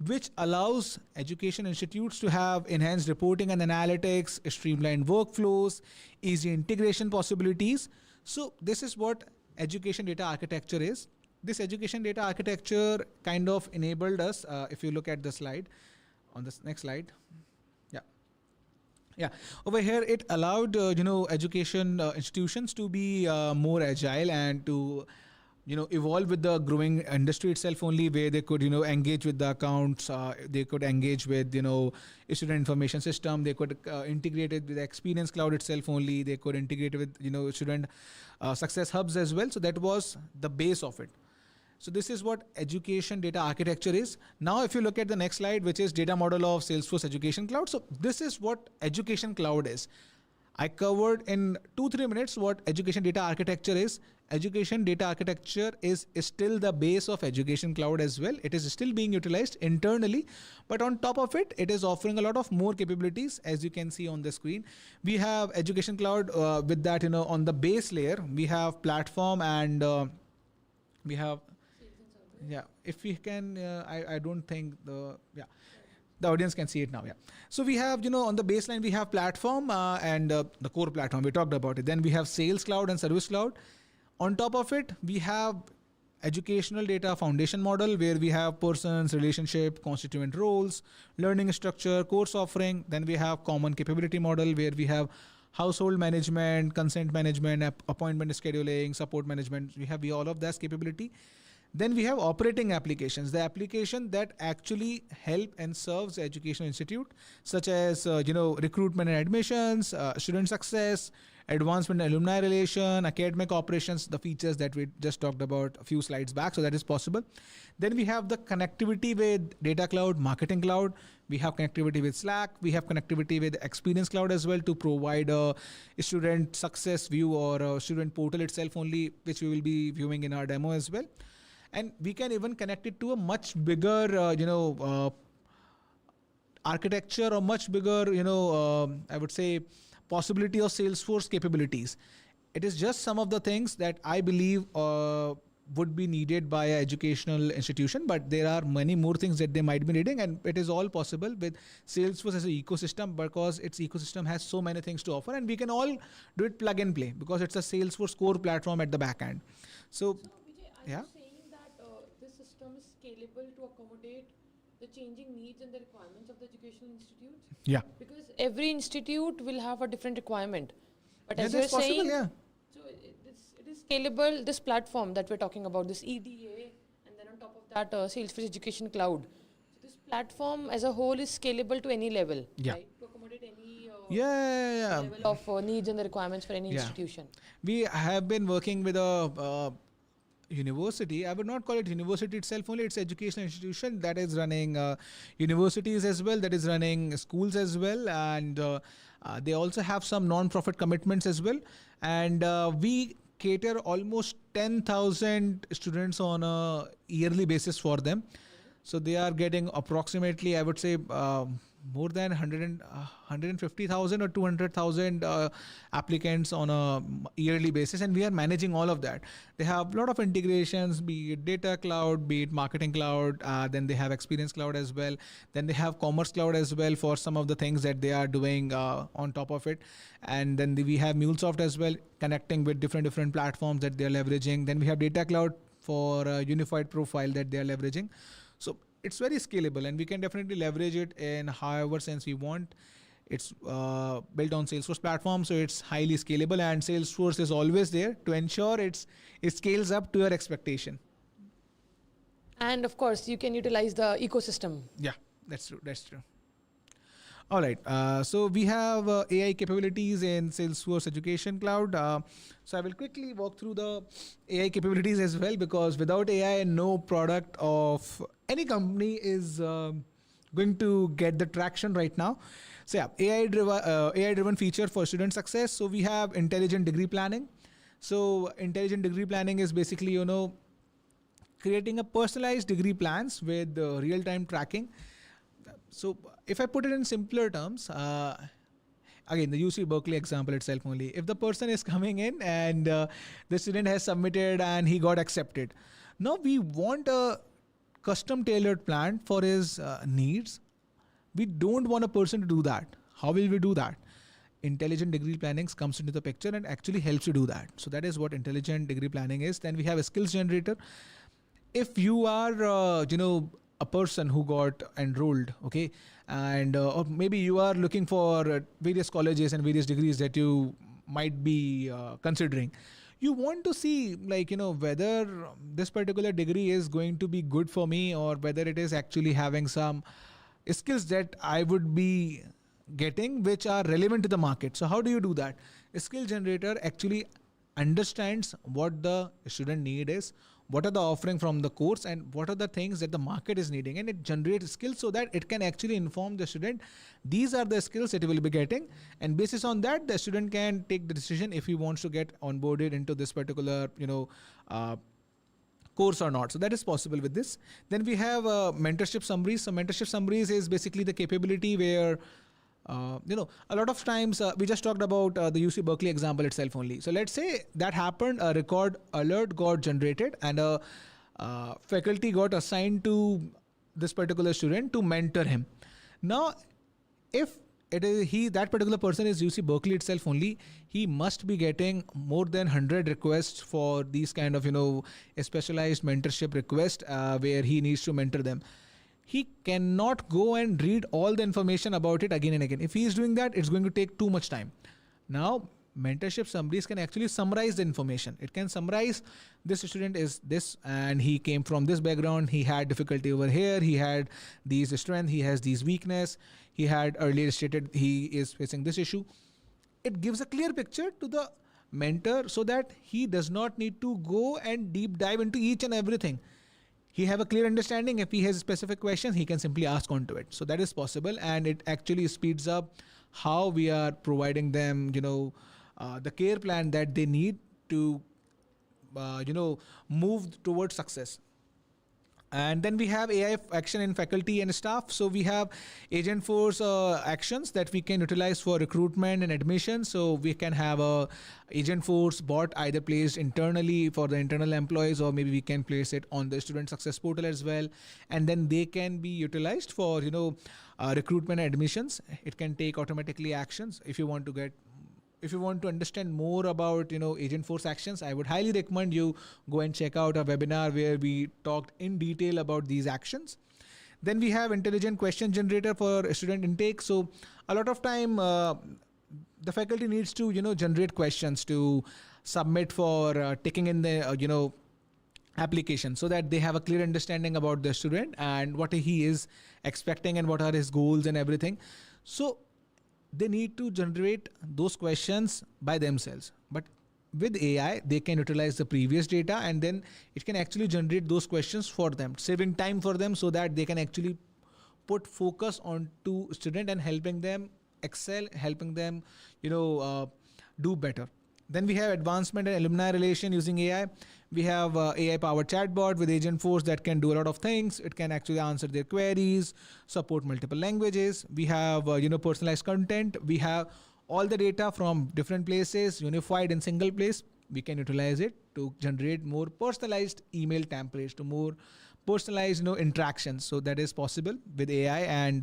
which allows education institutes to have enhanced reporting and analytics, streamlined workflows, easy integration possibilities. So this is what Education Data Architecture is. This Education Data Architecture kind of enabled us, if you look at the slide, on this next slide. Yeah, over here it allowed education institutions to be more agile and to evolve with the growing industry itself only, where they could engage with the accounts, they could engage with student information system, they could integrate it with the experience cloud itself only, they could integrate it with student success hubs as well. So that was the base of it. So this is what education data architecture is. Now, if you look at the next slide, which is data model of Salesforce Education Cloud. So this is what education cloud is. I covered in 2-3 minutes what education data architecture is. Education data architecture is still the base of education cloud as well. It is still being utilized internally, but on top of it, it is offering a lot of more capabilities. As you can see on the screen, we have education cloud with that, on the base layer, we have platform and we have, yeah, if we can, I don't think the audience can see it now. Yeah. So we have, on the baseline, we have platform and the core platform. We talked about it. Then we have sales cloud and service cloud. On top of it, we have educational data foundation model, where we have persons, relationship, constituent roles, learning structure, course offering. Then we have common capability model, where we have household management, consent management, appointment scheduling, support management. We have all of that capability. Then we have operating applications, the application that actually help and serves the educational institute, such as recruitment and admissions, student success, advancement and alumni relation, academic operations, the features that we just talked about a few slides back. So that is possible. Then we have the connectivity with data cloud, marketing cloud. We have connectivity with Slack. We have connectivity with experience cloud as well, to provide a student success view or a student portal itself only, which we will be viewing in our demo as well. And we can even connect it to a much bigger, architecture, or much bigger, I would say, possibility of Salesforce capabilities. It is just some of the things that I believe would be needed by an educational institution, but there are many more things that they might be needing, and it is all possible with Salesforce as an ecosystem, because its ecosystem has so many things to offer, and we can all do it plug and play, because it's a Salesforce core platform at the back end. So, Vijay, are yeah. you saying that this system is scalable to accommodate the changing needs and the requirements of the educational institutes? Yeah. Because every institute will have a different requirement. But Yeah, as you're that's possible, saying, yeah. so it is scalable, this platform that we're talking about, this EDA, and then on top of that, Salesforce Education Cloud. So this platform as a whole is scalable to any level, Yeah. right? To accommodate any Yeah. level of needs and the requirements for any Yeah. institution. We have been working with a university. I would not call it university itself only. It's educational institution that is running universities as well, that is running schools as well, and they also have some non-profit commitments as well. And we cater almost 10,000 students on a yearly basis for them. So they are getting approximately, I would say, more than 150,000 or 200,000 applicants on a yearly basis, and we are managing all of that. They have a lot of integrations, be it data cloud, be it marketing cloud, then they have experience cloud as well. Then they have commerce cloud as well for some of the things that they are doing on top of it. And then we have MuleSoft as well, connecting with different platforms that they are leveraging. Then we have data cloud for a unified profile that they are leveraging. So it's very scalable, and we can definitely leverage it in however sense we want. It's built on Salesforce platform, so it's highly scalable, and Salesforce is always there to ensure it scales up to your expectation. And of course, you can utilize the ecosystem. Yeah, that's true. That's true. All right. So we have AI capabilities in Salesforce Education Cloud. So I will quickly walk through the AI capabilities as well, because without AI, no product of any company is going to get the traction right now. So yeah, AI-driven feature for student success. So we have intelligent degree planning. So intelligent degree planning is basically, creating a personalized degree plans with real-time tracking. So if I put it in simpler terms, again, the UC Berkeley example itself only, if the person is coming in and the student has submitted and he got accepted, now we want a custom tailored plan for his needs. We don't want a person to do that. How will we do that? Intelligent degree planning comes into the picture and actually helps you do that. So that is what intelligent degree planning is. Then we have a skills generator. If you are, a person who got enrolled, okay, and or maybe you are looking for various colleges and various degrees that you might be considering, you want to see, like, whether this particular degree is going to be good for me, or whether it is actually having some skills that I would be getting which are relevant to the market. So how do you do that? A skill generator actually understands what the student need is, what are the offering from the course, and what are the things that the market is needing, and it generates skills so that it can actually inform the student these are the skills that he will be getting, and basis on that the student can take the decision if he wants to get onboarded into this particular uh, course or not. So that is possible with this. Then we have mentorship summaries. So mentorship summaries is basically the capability where a lot of times we just talked about the UC Berkeley example itself only. So let's say that happened, a record alert got generated, and a faculty got assigned to this particular student to mentor him. Now, if it is that particular person is UC Berkeley itself only, he must be getting more than 100 requests for these kind of a specialized mentorship request where he needs to mentor them. He cannot go and read all the information about it again and again. If he is doing that, it's going to take too much time. Now, mentorship summaries can actually summarize the information. It can summarize this student is this and he came from this background, he had difficulty over here, he had these strengths, he has these weakness, he had earlier stated he is facing this issue. It gives a clear picture to the mentor so that he does not need to go and deep dive into each and everything. He have a clear understanding. If he has specific questions, he can simply ask onto it. So that is possible, and it actually speeds up how we are providing them, the care plan that they need to, move towards success. And then we have AI action in faculty and staff. So we have Agentforce actions that we can utilize for recruitment and admission. So we can have a Agentforce bot either placed internally for the internal employees, or maybe we can place it on the student success portal as well. And then they can be utilized for, recruitment and admissions. It can take automatically actions. If you want to understand more about Agentforce actions, I would highly recommend you go and check out a webinar where we talked in detail about these actions. Then we have intelligent question generator for student intake. So a lot of time the faculty needs to generate questions to submit for taking in the application, so that they have a clear understanding about the student and what he is expecting and what are his goals and everything. So they need to generate those questions by themselves. But with AI, they can utilize the previous data, and then it can actually generate those questions for them, saving time for them so that they can actually put focus on to student and helping them excel, helping them, do better. Then we have advancement and alumni relation using AI. We have AI powered chatbot with Agentforce that can do a lot of things. It can actually answer their queries, support multiple languages. We have personalized content. We have all the data from different places unified in single place. We can utilize it to generate more personalized email templates, to more personalized interactions. So that is possible with AI and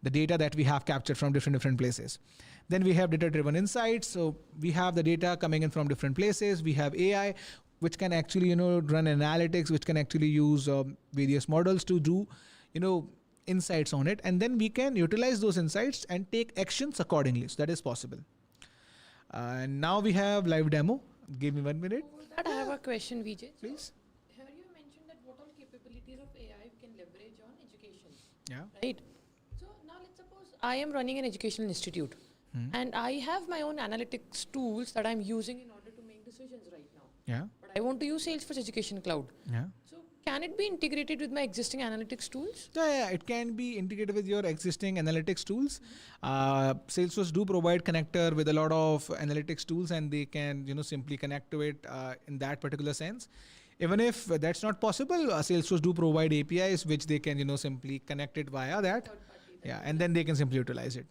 the data that we have captured from different places. Then we have data-driven insights. So we have the data coming in from different places. We have AI, which can actually, run analytics, which can actually use various models to do, insights on it. And then we can utilize those insights and take actions accordingly. So that is possible. And now we have live demo. Give me 1 minute. For that, I have a question, Vijay. Please. Here you mentioned that what all capabilities of AI we can leverage on education. Yeah. Right. So now let's suppose I am running an educational institute. And I have my own analytics tools that I'm using in order to make decisions right now. Yeah. But I want to use Salesforce Education Cloud. Yeah. So can it be integrated with my existing analytics tools? Yeah, it can be integrated with your existing analytics tools. Salesforce do provide connector with a lot of analytics tools, and they can simply connect to it in that particular sense. Even if that's not possible, Salesforce do provide APIs which they can simply connect it via that. Yeah, and then they can simply utilize it.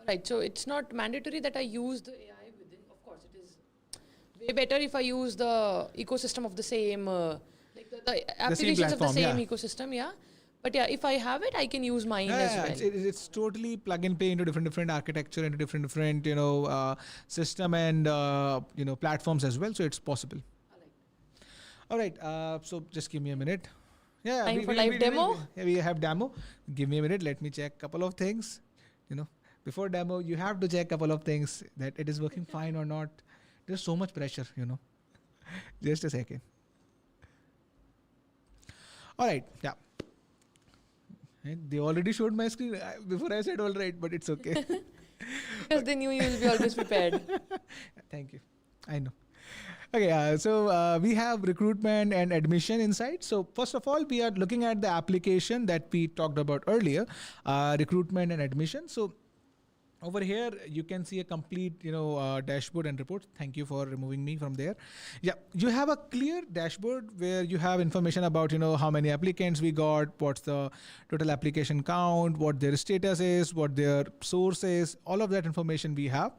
Right. So it's not mandatory that I use the AI within. Of course, it is way better if I use the ecosystem of the same, like the applications of the same ecosystem. Yeah. But yeah, if I have it, I can use mine as well. It's totally plug and play into different architecture, into different system and platforms as well. So it's possible. All right. So just give me a minute. Yeah. Time for live demo. We have demo. Give me a minute. Let me check a couple of things. Before demo, you have to check a couple of things that it is working fine or not. There's so much pressure. Just a second. All right. Yeah. They already showed my screen before I said all right, but it's okay. Because they knew you will be always prepared. Thank you. I know. Okay, so we have recruitment and admission inside. So first of all, we are looking at the application that we talked about earlier, recruitment and admission. So over here, you can see a complete, dashboard and report. Thank you for removing me from there. Yeah, you have a clear dashboard where you have information about, how many applicants we got, what's the total application count, what their status is, what their source is, all of that information we have.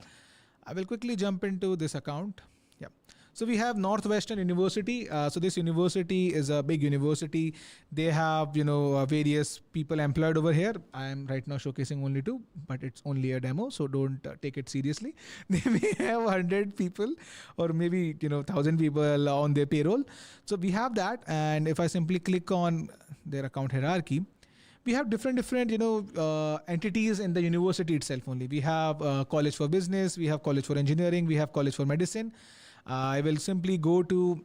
I will quickly jump into this account. Yeah. So we have Northwestern University. So this university is a big university. They have, various people employed over here. I am right now showcasing only two, but it's only a demo, so don't take it seriously. They may have 100 people or maybe, 1,000 people on their payroll. So we have that. And if I simply click on their account hierarchy, we have different entities in the university itself only. We have college for business, we have college for engineering, we have college for medicine. I will simply go to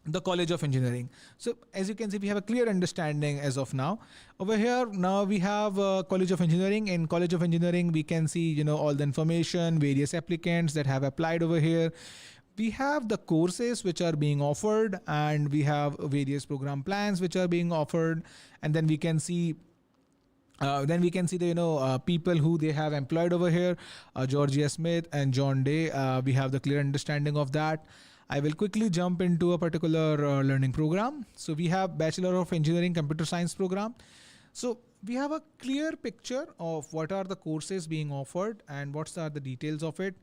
the College of Engineering. So as you can see, we have a clear understanding as of now. Over here, now we have College of Engineering. In College of Engineering, we can see, all the information, various applicants that have applied over here. We have the courses which are being offered, and we have various program plans which are being offered. And then we can see the people who they have employed over here, Georgia Smith and John Day. We have the clear understanding of that. I will quickly jump into a particular learning program. So we have Bachelor of Engineering Computer Science program. So we have a clear picture of what are the courses being offered and what are the details of it.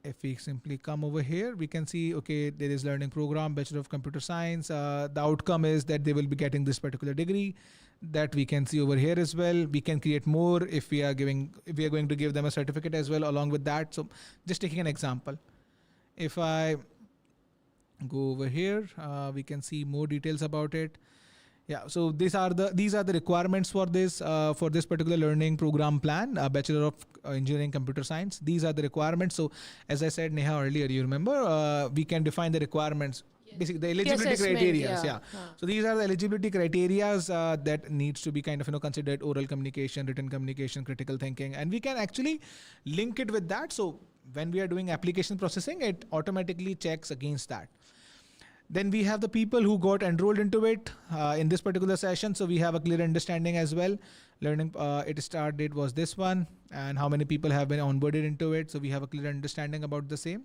If we simply come over here, we can see, okay, there is learning program, Bachelor of Computer Science. The outcome is that they will be getting this particular degree. That we can see over here as well. We can create more if we are going to give them a certificate as well along with that. So just taking an example, if I go over here, we can see more details about it. Yeah, so these are the requirements for this particular learning program plan, Bachelor of Engineering Computer Science. These are the requirements. So as I said, Neha, earlier, you remember, we can define the requirements. Basically, the eligibility criteria. Yeah. So these are the eligibility criteria that needs to be kind of considered: oral communication, written communication, critical thinking, and we can actually link it with that. So when we are doing application processing, it automatically checks against that. Then we have the people who got enrolled into it in this particular session. So we have a clear understanding as well. Learning it start date was this one, and how many people have been onboarded into it. So we have a clear understanding about the same.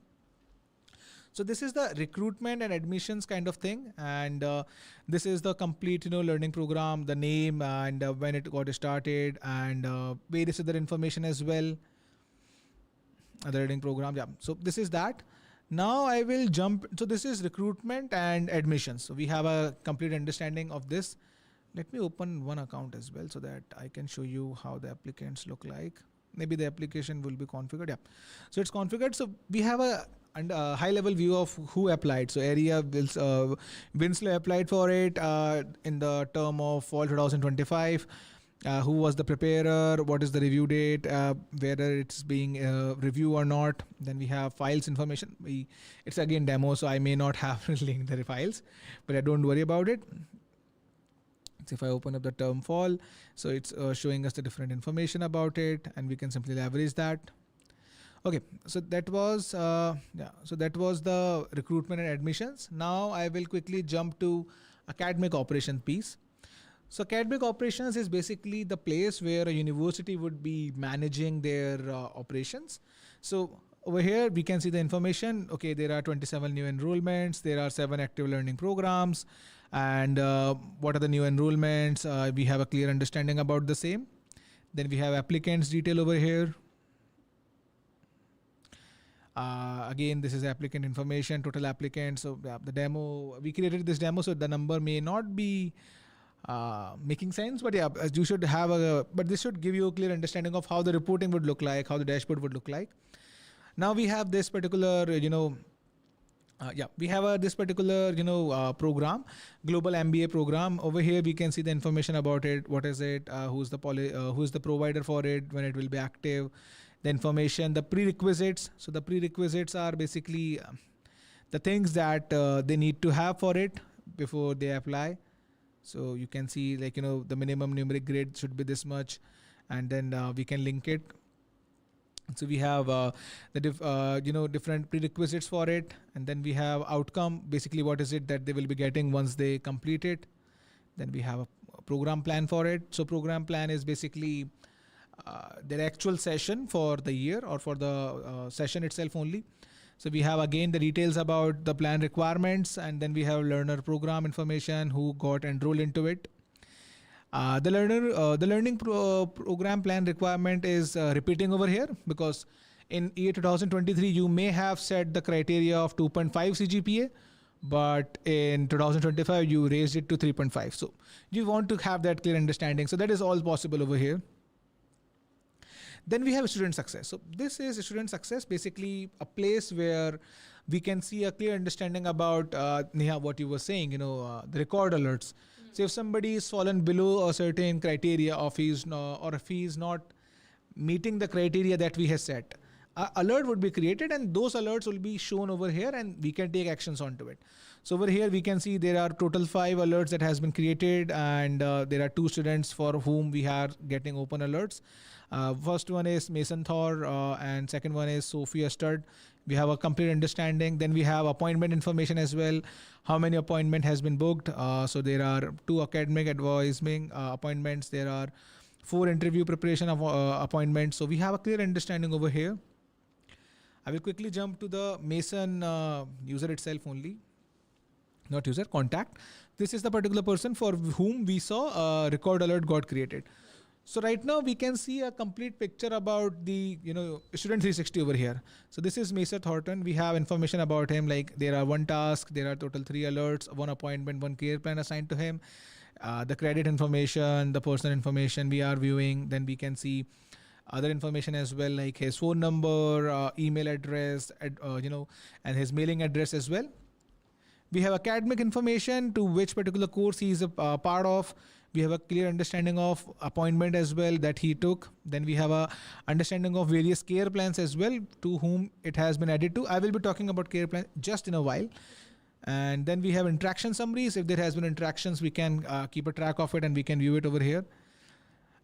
So this is the recruitment and admissions kind of thing, and this is the complete learning program, the name, and when it got started, and various other information as well. The learning program, yeah. So this is that. Now I will jump. So this is recruitment and admissions. So we have a complete understanding of this. Let me open one account as well so that I can show you how the applicants look like. Maybe the application will be configured. Yeah. So it's configured. So we have a high level view of who applied. So area Winslow applied for it in the term of fall 2025. Who was the preparer, what is the review date, whether it's being reviewed or not. Then we have files information. It's again demo, so I may not have linked the files, but I don't worry about it. So if I open up the term fall, so it's showing us the different information about it, and we can simply leverage that. Okay, so that was So that was the recruitment and admissions. Now I will quickly jump to academic operation piece. So academic operations is basically the place where a university would be managing their operations. So over here we can see the information. Okay, there are 27 new enrollments. There are 7 active learning programs. And what are the new enrollments? We have a clear understanding about the same. Then we have applicants detail over here. Again, this is applicant information, total applicants. So the demo, we created this demo, so the number may not be making sense, but yeah, you should have but this should give you a clear understanding of how the reporting would look like, how the dashboard would look like. Now we have this particular, this particular, program, global MBA program. Over here, we can see the information about it. What is it? Who's the provider for it? When it will be active? The information, the prerequisites. So the prerequisites are basically the things that they need to have for it before they apply. So you can see, like, the minimum numeric grade should be this much, and then we can link it. So we have different prerequisites for it, and then we have outcome, basically what is it that they will be getting once they complete it. Then we have a program plan for it. So program plan is basically their actual session for the year, or for the session itself only. So we have again the details about the plan requirements, and then we have learner program information, who got enrolled into it. The learning program plan requirement is repeating over here, because in year 2023 you may have set the criteria of 2.5 CGPA, but in 2025 you raised it to 3.5. So you want to have that clear understanding. So that is all possible over here. Then we have student success. So this is student success, basically a place where we can see a clear understanding about Neha, what you were saying, the record alerts. So if somebody is fallen below a certain criteria of or if he is not meeting the criteria that we have set, alert would be created, and those alerts will be shown over here, and we can take actions onto it. So over here we can see there are total 5 alerts that has been created, and there are 2 students for whom we are getting open alerts. First one is Mason Thor, and second one is Sophia Stud. We have a complete understanding. Then we have appointment information as well. How many appointment has been booked? So there are 2 academic advising appointments. There are 4 interview preparation of appointments. So we have a clear understanding over here. I will quickly jump to the Mason user itself only. Not user, contact. This is the particular person for whom we saw a record alert got created. So right now we can see a complete picture about the student 360 over here. So this is Mason Thornton. We have information about him, like there are 1 task, there are total 3 alerts, 1 appointment, 1 care plan assigned to him. The credit information, the personal information we are viewing. Then we can see other information as well, like his phone number, email address, and his mailing address as well. We have academic information, to which particular course he is a part of. We have a clear understanding of appointment as well that he took. Then we have a understanding of various care plans as well, to whom it has been added to. I will be talking about care plan just in a while. And then we have interaction summaries. If there has been interactions, we can keep a track of it, and we can view it over here.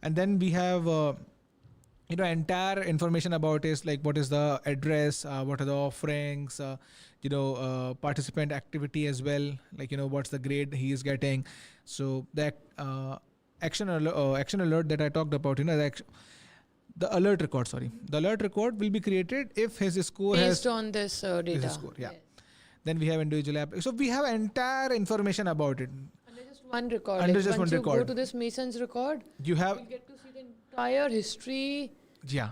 And then we have entire information about is like what is the address, what are the offerings, participant activity as well, like what's the grade he is getting. So that action alert that I talked about, the alert record, the alert record will be created if his score based on this data. His score, yeah. Yes. Then we have individual app. So we have entire information about it. Under just one record. Under just one record. Once you go to this Mason's record, you get to see the entire history. Yeah.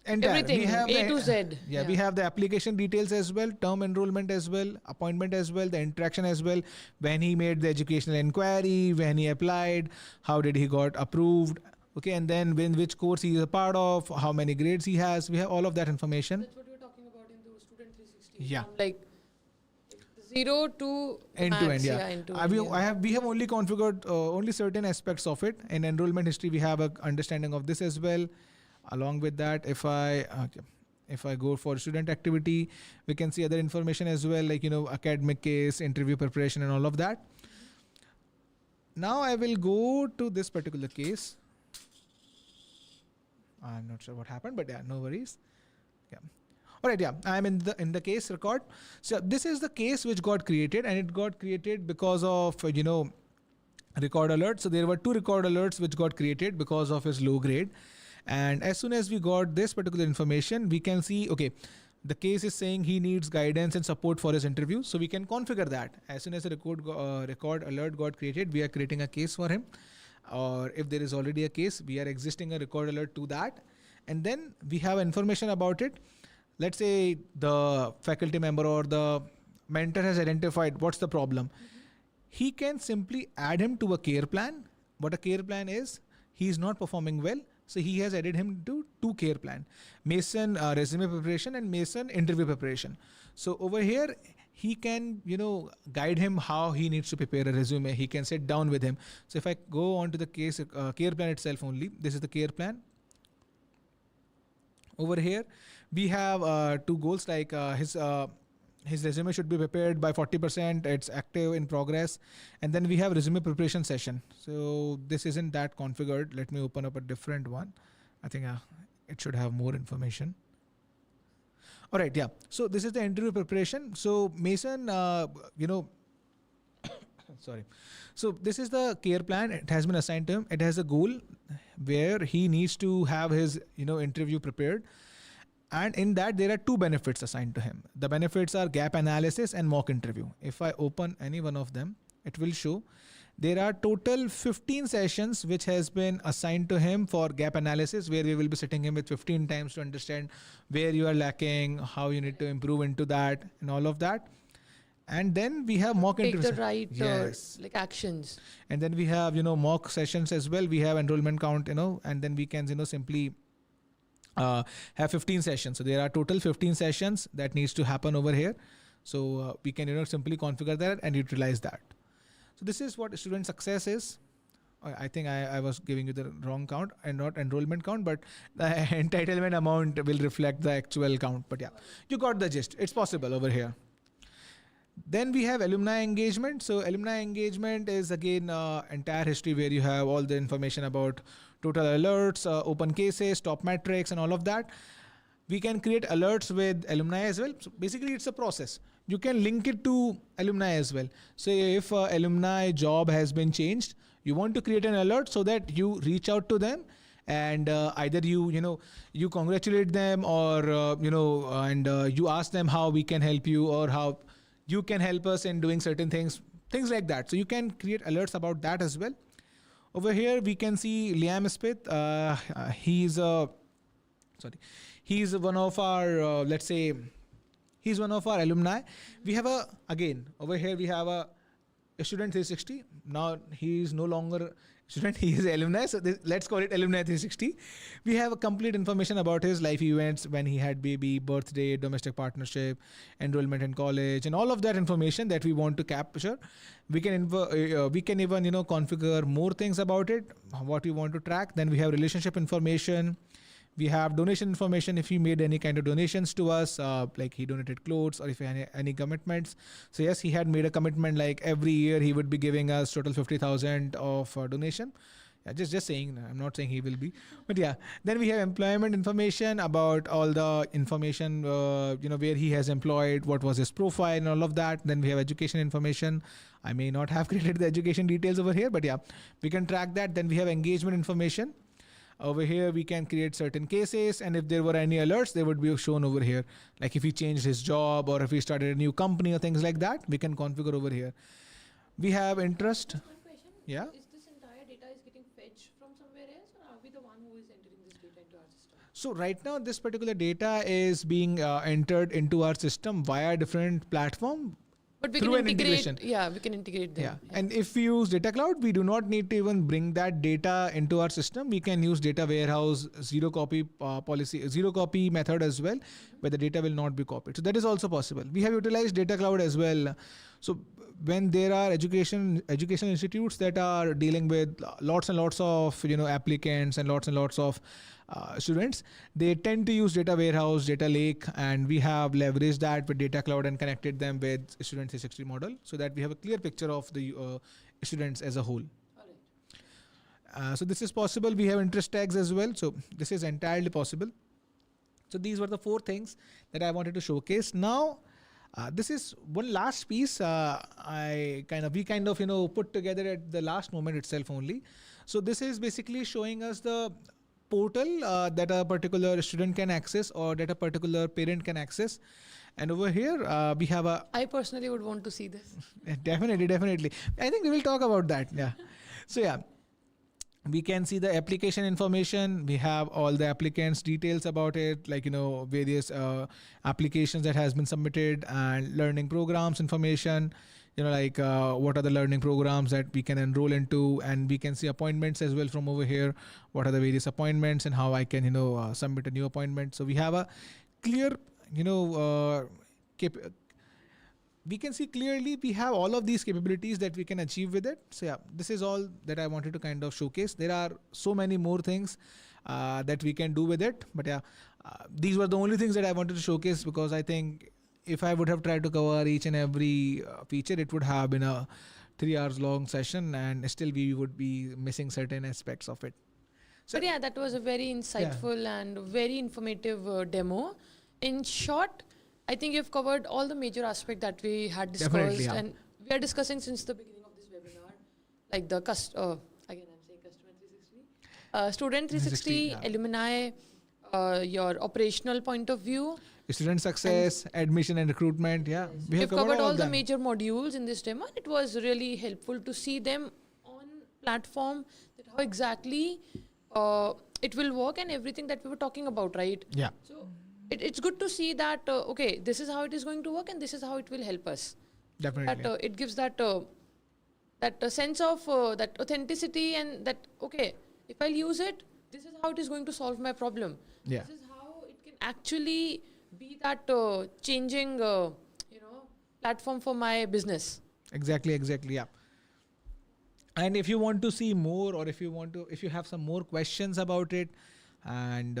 Entire. Everything, we have A to Z. Yeah, we have the application details as well, term enrollment as well, appointment as well, the interaction as well, when he made the educational inquiry, when he applied, how did he got approved, okay, and then which course he is a part of, how many grades he has. We have all of that information. That's what you were talking about in the Student 360. Yeah. Like 0 to end to end, yeah. We have only configured only certain aspects of it. In enrollment history, we have an understanding of this as well. Along with that, if I go for student activity, we can see other information as well, like academic case, interview preparation, and all of that. Now I will go to this particular case. I'm not sure what happened, but yeah, no worries. Yeah. All right, yeah, I'm in the case record. So this is the case which got created, and it got created because of record alert. So there were 2 record alerts which got created because of his low grade. And as soon as we got this particular information, we can see, okay, the case is saying he needs guidance and support for his interview. So we can configure that. As soon as a record alert got created, we are creating a case for him. Or if there is already a case, we are existing a record alert to that. And then we have information about it. Let's say the faculty member or the mentor has identified what's the problem. He can simply add him to a care plan. What a care plan is, he is not performing well. So he has added him to 2 care plan, Mason resume preparation and Mason interview preparation. So over here, he can, guide him how he needs to prepare a resume. He can sit down with him. So if I go on to the case care plan itself only, this is the care plan. Over here, we have 2 goals, like his his resume should be prepared by 40%. It's active in progress. And then we have resume preparation session. So this isn't that configured. Let me open up a different one. I think it should have more information. All right, yeah. So this is the interview preparation. So Mason, sorry. So this is the care plan. It has been assigned to him. It has a goal where he needs to have his, interview prepared. And in that, there are two benefits assigned to him. The benefits are gap analysis and mock interview. If I open any one of them, it will show there are total 15 sessions which has been assigned to him for gap analysis, where we will be sitting him with 15 times to understand where you are lacking, how you need to improve into that, and all of that. And then we have mock Take interviews. the right Yes. actions. And then we have, mock sessions as well. We have enrollment count, and then we can, simply have 15 sessions. So there are total 15 sessions that needs to happen over here. So we can, simply configure that and utilize that. So this is what student success is. I think I was giving you the wrong count and not enrollment count, but the entitlement amount will reflect the actual count. But yeah, you got the gist. It's possible over here. Then we have alumni engagement. So alumni engagement is again entire history where you have all the information about total alerts, open cases, top metrics, and all of that. We can create alerts with alumni as well. So basically, it's a process. You can link it to alumni as well. So if alumni job has been changed, you want to create an alert so that you reach out to them and either you congratulate them or you ask them how we can help you or how you can help us in doing certain things like that. So you can create alerts about that as well. Over here we can see Liam Smith. He's one of our he's one of our alumni. We have over here we have a student 360. Now he is no longer student, he is alumni. So let's call it alumni 360. We have a complete information about his life events, when he had baby, birthday, domestic partnership, enrollment in college, and all of that information that we want to capture. We can even configure more things about it, what we want to track. Then we have relationship information. We have donation information, if he made any kind of donations to us, like he donated clothes or if he had any commitments. So yes, he had made a commitment like every year he would be giving us total 50,000 of donation. Yeah, just saying, I'm not saying he will be, but yeah. Then we have employment information about all the information, where he has employed, what was his profile and all of that. Then we have education information. I may not have created the education details over here, but yeah, we can track that. Then we have engagement information. Over here, we can create certain cases, and if there were any alerts, they would be shown over here. Like if he changed his job or if he started a new company or things like that, we can configure over here. We have interest. Just one question. Yeah. Is this entire data is getting fetched from somewhere else, or are we the one who is entering this data into our system? So right now, this particular data is being entered into our system via different platform. But we through can an integrate. integration. Yeah, we can integrate them. Yeah. And if we use data cloud, we do not need to even bring that data into our system. We can use data warehouse, zero copy policy, zero copy method as well, where the data will not be copied. So that is also possible. We have utilized data cloud as well. So when there are education institutes that are dealing with lots and lots of applicants and lots of students, they tend to use data warehouse, data lake, and we have leveraged that with data cloud and connected them with student 360 model so that we have a clear picture of the students as a whole. All right. So this is possible. We have interest tags as well. So this is entirely possible. So these were the 4 things that I wanted to showcase. Now, this is one last piece we kind of put together at the last moment itself only. So this is basically showing us the portal that a particular student can access or that a particular parent can access. And over here, we have I personally would want to see this. Definitely. I think we will talk about that. Yeah. So yeah, we can see the application information. We have all the applicants' details about it, like, various applications that has been submitted and learning programs information, what are the learning programs that we can enroll into, and we can see appointments as well from over here. What are the various appointments and how I can, submit a new appointment. So we have a clear, we can see clearly we have all of these capabilities that we can achieve with it. So yeah, this is all that I wanted to kind of showcase. There are so many more things that we can do with it, but yeah, these were the only things that I wanted to showcase because I think if I would have tried to cover each and every feature, it would have been a 3 hours long session, and still we would be missing certain aspects of it. So But yeah, that was a very yeah, insightful and very informative demo. In short, I think you've covered all the major aspects that we had definitely, discussed, yeah, and we are discussing since the beginning of this webinar, like the again I'm saying customer 360, student 360, 360, yeah. alumni, your operational point of view. Student success, admission and recruitment. Yeah, Yes. we have We've covered all all of the them. major modules in this demo, and it was really helpful to see them on platform, that how exactly it will work and everything that we were talking about, right? Yeah, So it's good to see that okay, this is how it is going to work and this is how it will help us. definitely. That it gives that sense of that authenticity, and that okay, if I'll use it, this is how it is going to solve my problem. Yeah, This is how it can actually be that changing platform for my business. exactly. Yeah. And if you want to see more, or if you have some more questions about it, and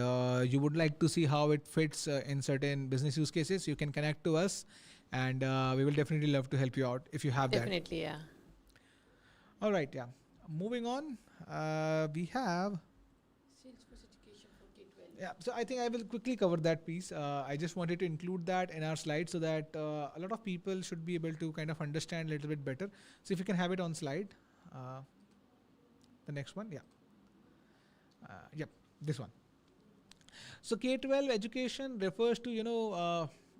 you would like to see how it fits in certain business use cases, you can connect to us, and we will definitely love to help you out if you have that. Definitely, yeah. All right, yeah. Moving on, we have. Salesforce Education for K-12. Yeah, so I think I will quickly cover that piece. I just wanted to include that in our slide so that a lot of people should be able to kind of understand a little bit better. So if you can have it on slide, the next one, yeah, yep, this one. So K-12 education refers to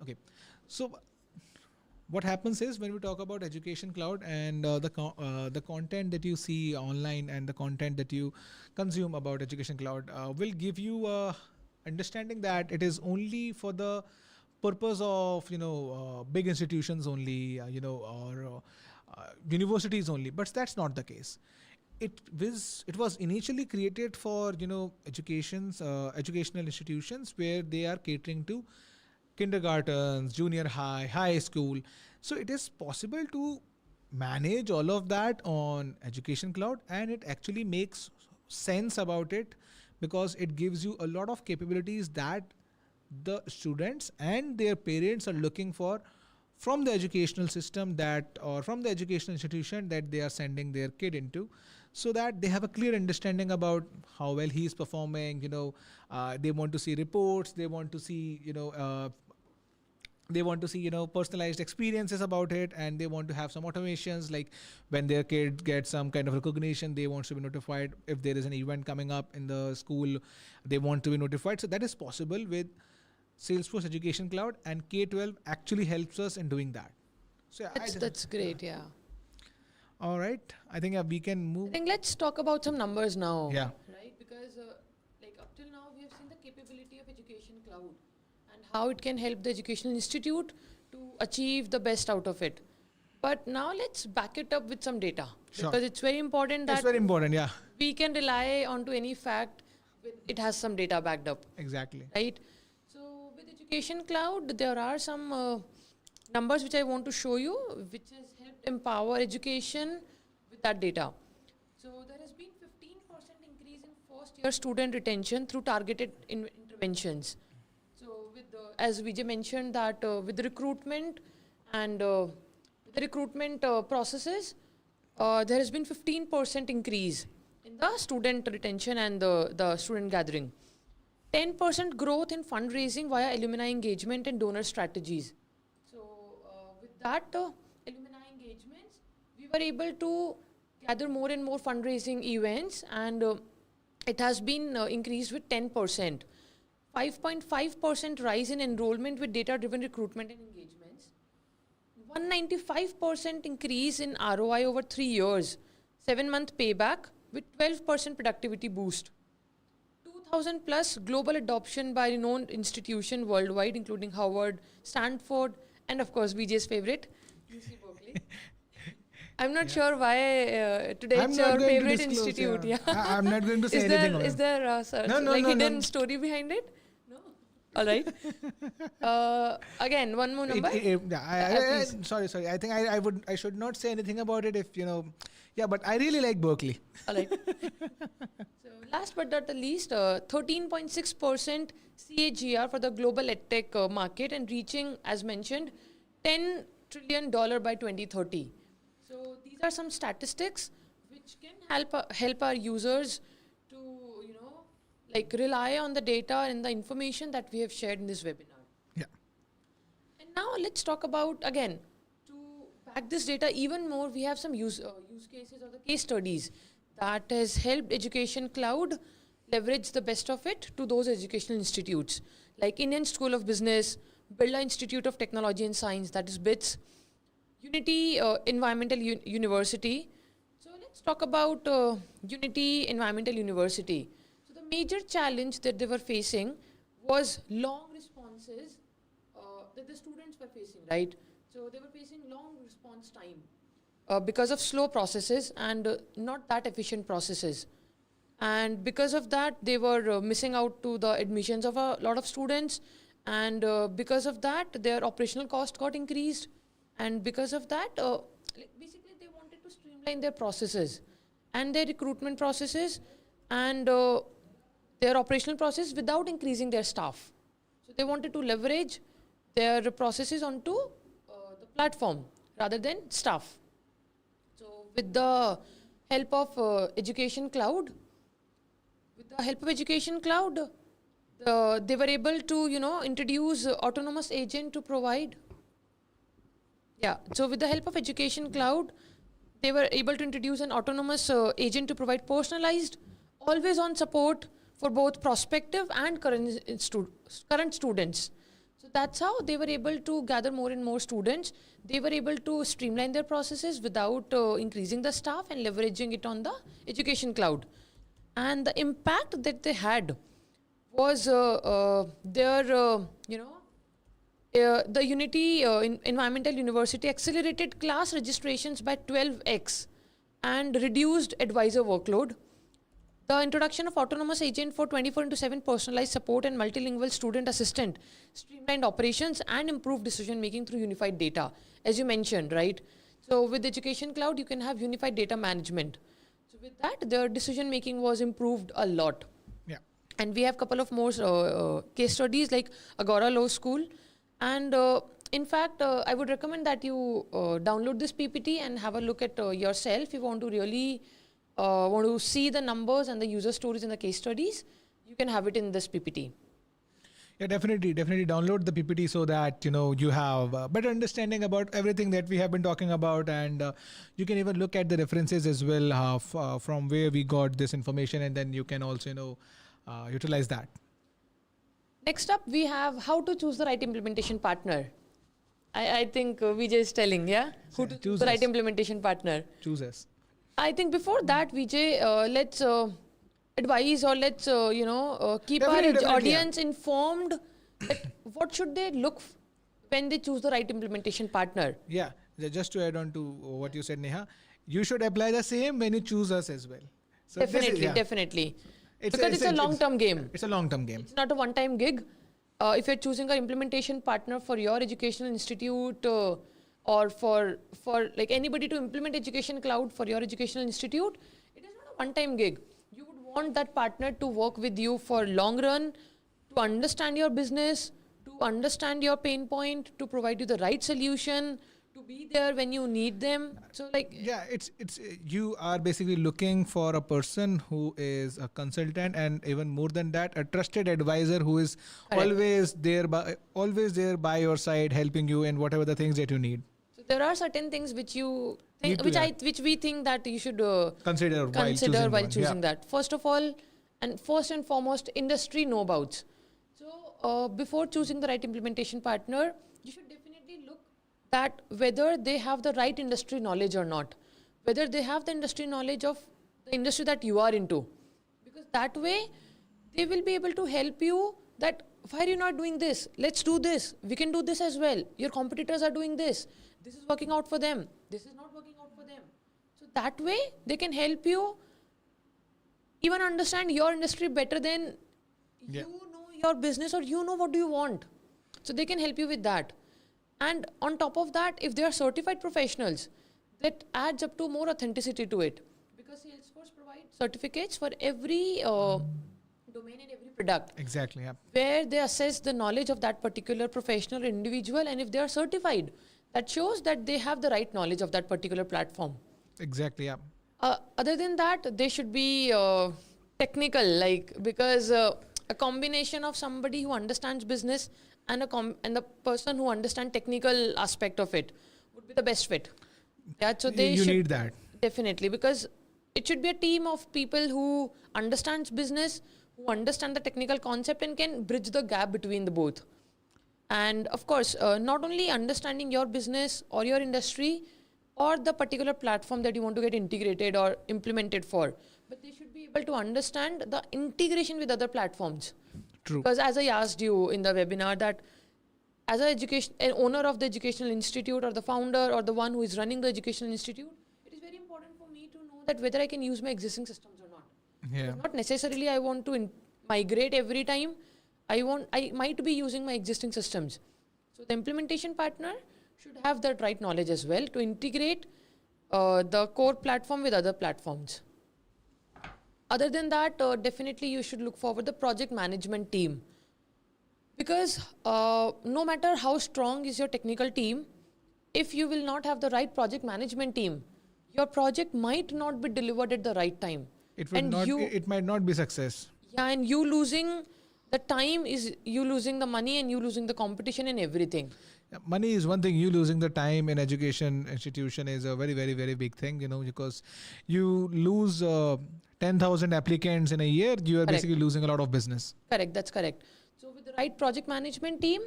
okay. So what happens is, when we talk about education cloud, and the content that you see online and the content that you consume about education cloud will give you a understanding that it is only for the purpose of big institutions only, or universities only, but that's not the case. It was initially created for educational institutions where they are catering to kindergartens, junior high, high school. So it is possible to manage all of that on Education Cloud, and it actually makes sense about it, because it gives you a lot of capabilities that the students and their parents are looking for from the educational system, that or from the educational institution that they are sending their kid into, so that they have a clear understanding about how well he is performing. They want to see reports, they want to see personalized experiences about it, and they want to have some automations, like when their kid gets some kind of recognition, they want to be notified. If there is an event coming up in the school, they want to be notified. So that is possible with Salesforce Education Cloud, and K-12 actually helps us in doing that. So yeah, That's great, yeah. all right, I think we can I move. think let's talk about some numbers now. Yeah. Right? Because like up till now we have seen the capability of Education Cloud and how it can help the educational institute to achieve the best out of it. But now let's back it up with some data. Sure. Because it's very important That's that very important. Yeah, we can rely onto any fact when it has some data backed up. exactly. Right? So with Education Cloud, there are some numbers which I want to show you, which has helped empower education with that data. So there has been 15% increase in first year student retention through targeted interventions. So with the, as Vijay mentioned, that with the recruitment and processes, there has been 15% increase in the student retention and the student gathering. 10% growth in fundraising via alumni engagement and donor strategies. So with that alumni engagements, we were able to gather more and more fundraising events, and it has been increased with 10%. 5.5% rise in enrollment with data-driven recruitment and engagements. 195% increase in ROI over 3 years. 7-month payback with 12% productivity boost. 2,000 plus global adoption by renowned institutions worldwide, including Harvard, Stanford, and of course Vijay's favorite, UC Berkeley. I'm not sure why today I'm it's not your going to favorite disclose, institute. yeah. Yeah. I'm not going to say is anything there on is it. there No, like no, hidden no. story behind it? No. All right. Again, one more number. Yeah, Please. sorry. I think I should not say anything about it if Yeah, but I really like Berkeley. All right. So last but not the least, 13.6% CAGR for the global edtech market and reaching, as mentioned, $10 trillion by 2030. So these are some statistics which can help our users to, like rely on the data and the information that we have shared in this webinar. Yeah. And now let's talk about, again, to back this data even more, we have some use cases or the case studies that has helped Education Cloud leverage the best of it to those educational institutes like Indian School of Business, Birla Institute of Technology and Science, that is BITS, Unity Environmental University. So let's talk about Unity Environmental University. So the major challenge that they were facing was long responses that the students were facing, right? So they were facing long response time because of slow processes and not that efficient processes. And because of that, they were missing out to the admissions of a lot of students. And because of that, their operational cost got increased. And because of that, basically they wanted to streamline their processes and their recruitment processes and their operational process without increasing their staff. So they wanted to leverage their processes onto the platform rather than staff. So with the help of Education Cloud, they were able to, introduce autonomous agent to provide. Yeah. So with the help of Education Cloud, they were able to introduce an autonomous agent to provide personalized, always-on support for both prospective and current students. So that's how they were able to gather more and more students. They were able to streamline their processes without increasing the staff and leveraging it on the Education Cloud. And the impact that they had was the Unity Environmental University accelerated class registrations by 12x and reduced advisor workload. The introduction of autonomous agent for 24/7 personalized support and multilingual student assistant streamlined operations and improved decision making through unified data, as you mentioned, right? So with Education Cloud, you can have unified data management. So with that, their decision making was improved a lot. Yeah. And we have a couple of more case studies like Agora Law School. And in fact, I would recommend that you download this PPT and have a look at yourself. If you want to really want to see the numbers and the user stories and the case studies, you can have it in this PPT. Yeah, definitely download the PPT so that you have a better understanding about everything that we have been talking about, and you can even look at the references as well from where we got this information, and then you can also utilize that. Next up, we have how to choose the right implementation partner. I think Vijay is telling, yeah, who to choose the right implementation partner. Choose us. I think before that, Vijay, let's advise or let's keep Definitely, our audience informed that what should they look when they choose the right implementation partner. Yeah, just to add on to what you said, Neha, you should apply the same when you choose us as well. So Definitely. Because it's a long-term game. It's a long-term game. It's not a one-time gig. If you're choosing an implementation partner for your educational institute or for like anybody to implement Education Cloud for your educational institute, it is not a one-time gig. You would want that partner to work with you for long run, to understand your business, to understand your pain point, to provide you the right solution, to be there when you need them. So like it's you are basically looking for a person who is a consultant, and even more than that, a trusted advisor who is always there by your side, helping you in whatever the things that you need. So there are certain things which you think, which we think that you should consider while choosing that. First and foremost, industry know-abouts. So before choosing the right implementation partner, you should definitely look that whether they have the right industry knowledge or not, whether they have the industry knowledge of the industry that you are into, because that way they will be able to help you that why are you not doing this? Let's do this. We can do this as well. Your competitors are doing this. This is working out for them. This is not working out for them. So that way they can help you even understand your industry better than you know your business or you know what do you want. So they can help you with that. And on top of that, if they are certified professionals, that adds up to more authenticity to it. Because Salesforce provides certificates for every domain and every product, Exactly. Yeah. where they assess the knowledge of that particular professional or individual. And if they are certified, that shows that they have the right knowledge of that particular platform. Exactly. Yeah. Other than that, they should be technical, like, because a combination of somebody who understands business and and the person who understands technical aspect of it would be the best fit. Yeah, so they You should need that. definitely, because it should be a team of people who understands business, who understand the technical concept and can bridge the gap between the both. And of course, not only understanding your business or your industry or the particular platform that you want to get integrated or implemented for, but they should be able to understand the integration with other platforms. True. Because as I asked you in the webinar, that as an owner of the educational institute or the founder or the one who is running the educational institute, it is very important for me to know that whether I can use my existing systems or not. Yeah. Not necessarily I want to migrate every time. I might be using my existing systems. So the implementation partner should have that right knowledge as well to integrate the core platform with other platforms. Other than that, definitely you should look forward the project management team. Because no matter how strong is your technical team, if you will not have the right project management team, your project might not be delivered at the right time. It would And not. you, It might not be success. yeah, and you losing the time is you losing the money and you losing the competition and everything. Yeah, money is one thing. You losing the time in education institution is a very, very, very big thing. Because you lose 10,000 applicants in a year, you are Correct. basically losing a lot of business. Correct, that's correct. So with the right project management team,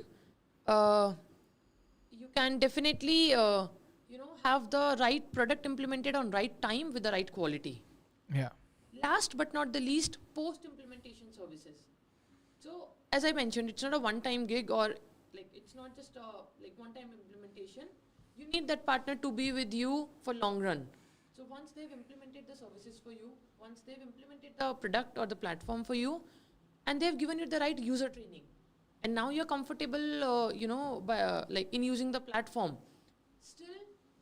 you can definitely have the right product implemented on right time with the right quality. Yeah. Last but not the least, post implementation services. So as I mentioned, it's not a one-time gig, or like it's not just a one-time implementation. You need that partner to be with you for long run. So once they've implemented the services for you, once they've implemented the product or the platform for you, and they've given you the right user training, and now you're comfortable, in using the platform, still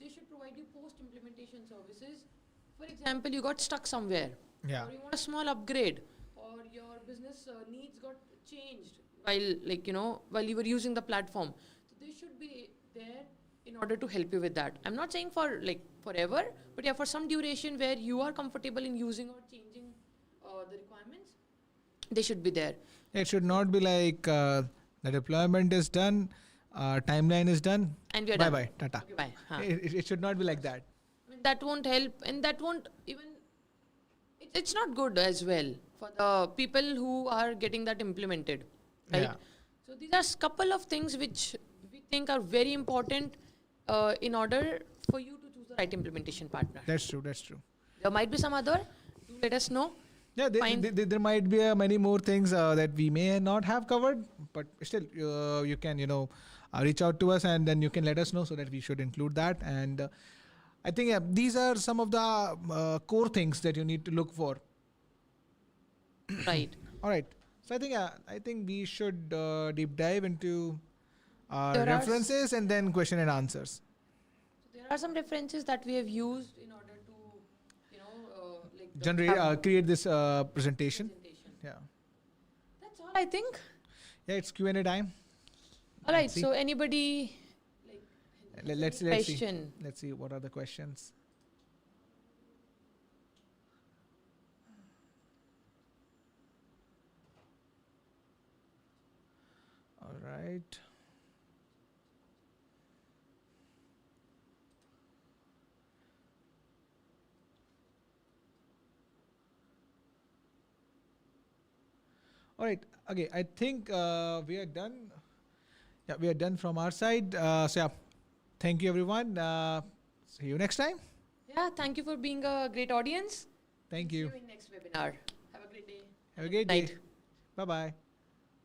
they should provide you post implementation services. For example, you got stuck somewhere, Yeah. or you want a small upgrade, or your business needs got changed while you were using the platform. So they should be there in order to help you with that. I'm not saying for forever, but yeah, for some duration where you are comfortable in using or changing the requirements, they should be there. It should not be like the deployment is done, timeline is done, And we are bye done. bye, tata. Okay, bye. Huh. It should not be like that. I mean, that won't help, and that won't even. It's not good as well for the people who are getting that implemented, right? Yeah. So these are couple of things which we think are very important in order for you to choose the right implementation partner. That's true. That's true. There might be some other. Do let us know. Yeah, Fine. there might be many more things that we may not have covered, but still, you can reach out to us and then you can let us know so that we should include that. And I think these are some of the core things that you need to look for. Right. All right. So I think we should deep dive into There are references and then question and answers. So there are some references that we have used in order to, Generate, create this presentation. presentation. Yeah. That's all, I think. Yeah, it's Q&A time. All right. see. So anybody, Let's see. question? Let's see what are the questions. All right. All right. Okay. I think we are done. Yeah, we are done from our side. So yeah, thank you everyone. See you next time. Yeah. Thank you for being a great audience. Thank See you. you in next webinar. Have a great day. Have a great Night. day. Bye bye.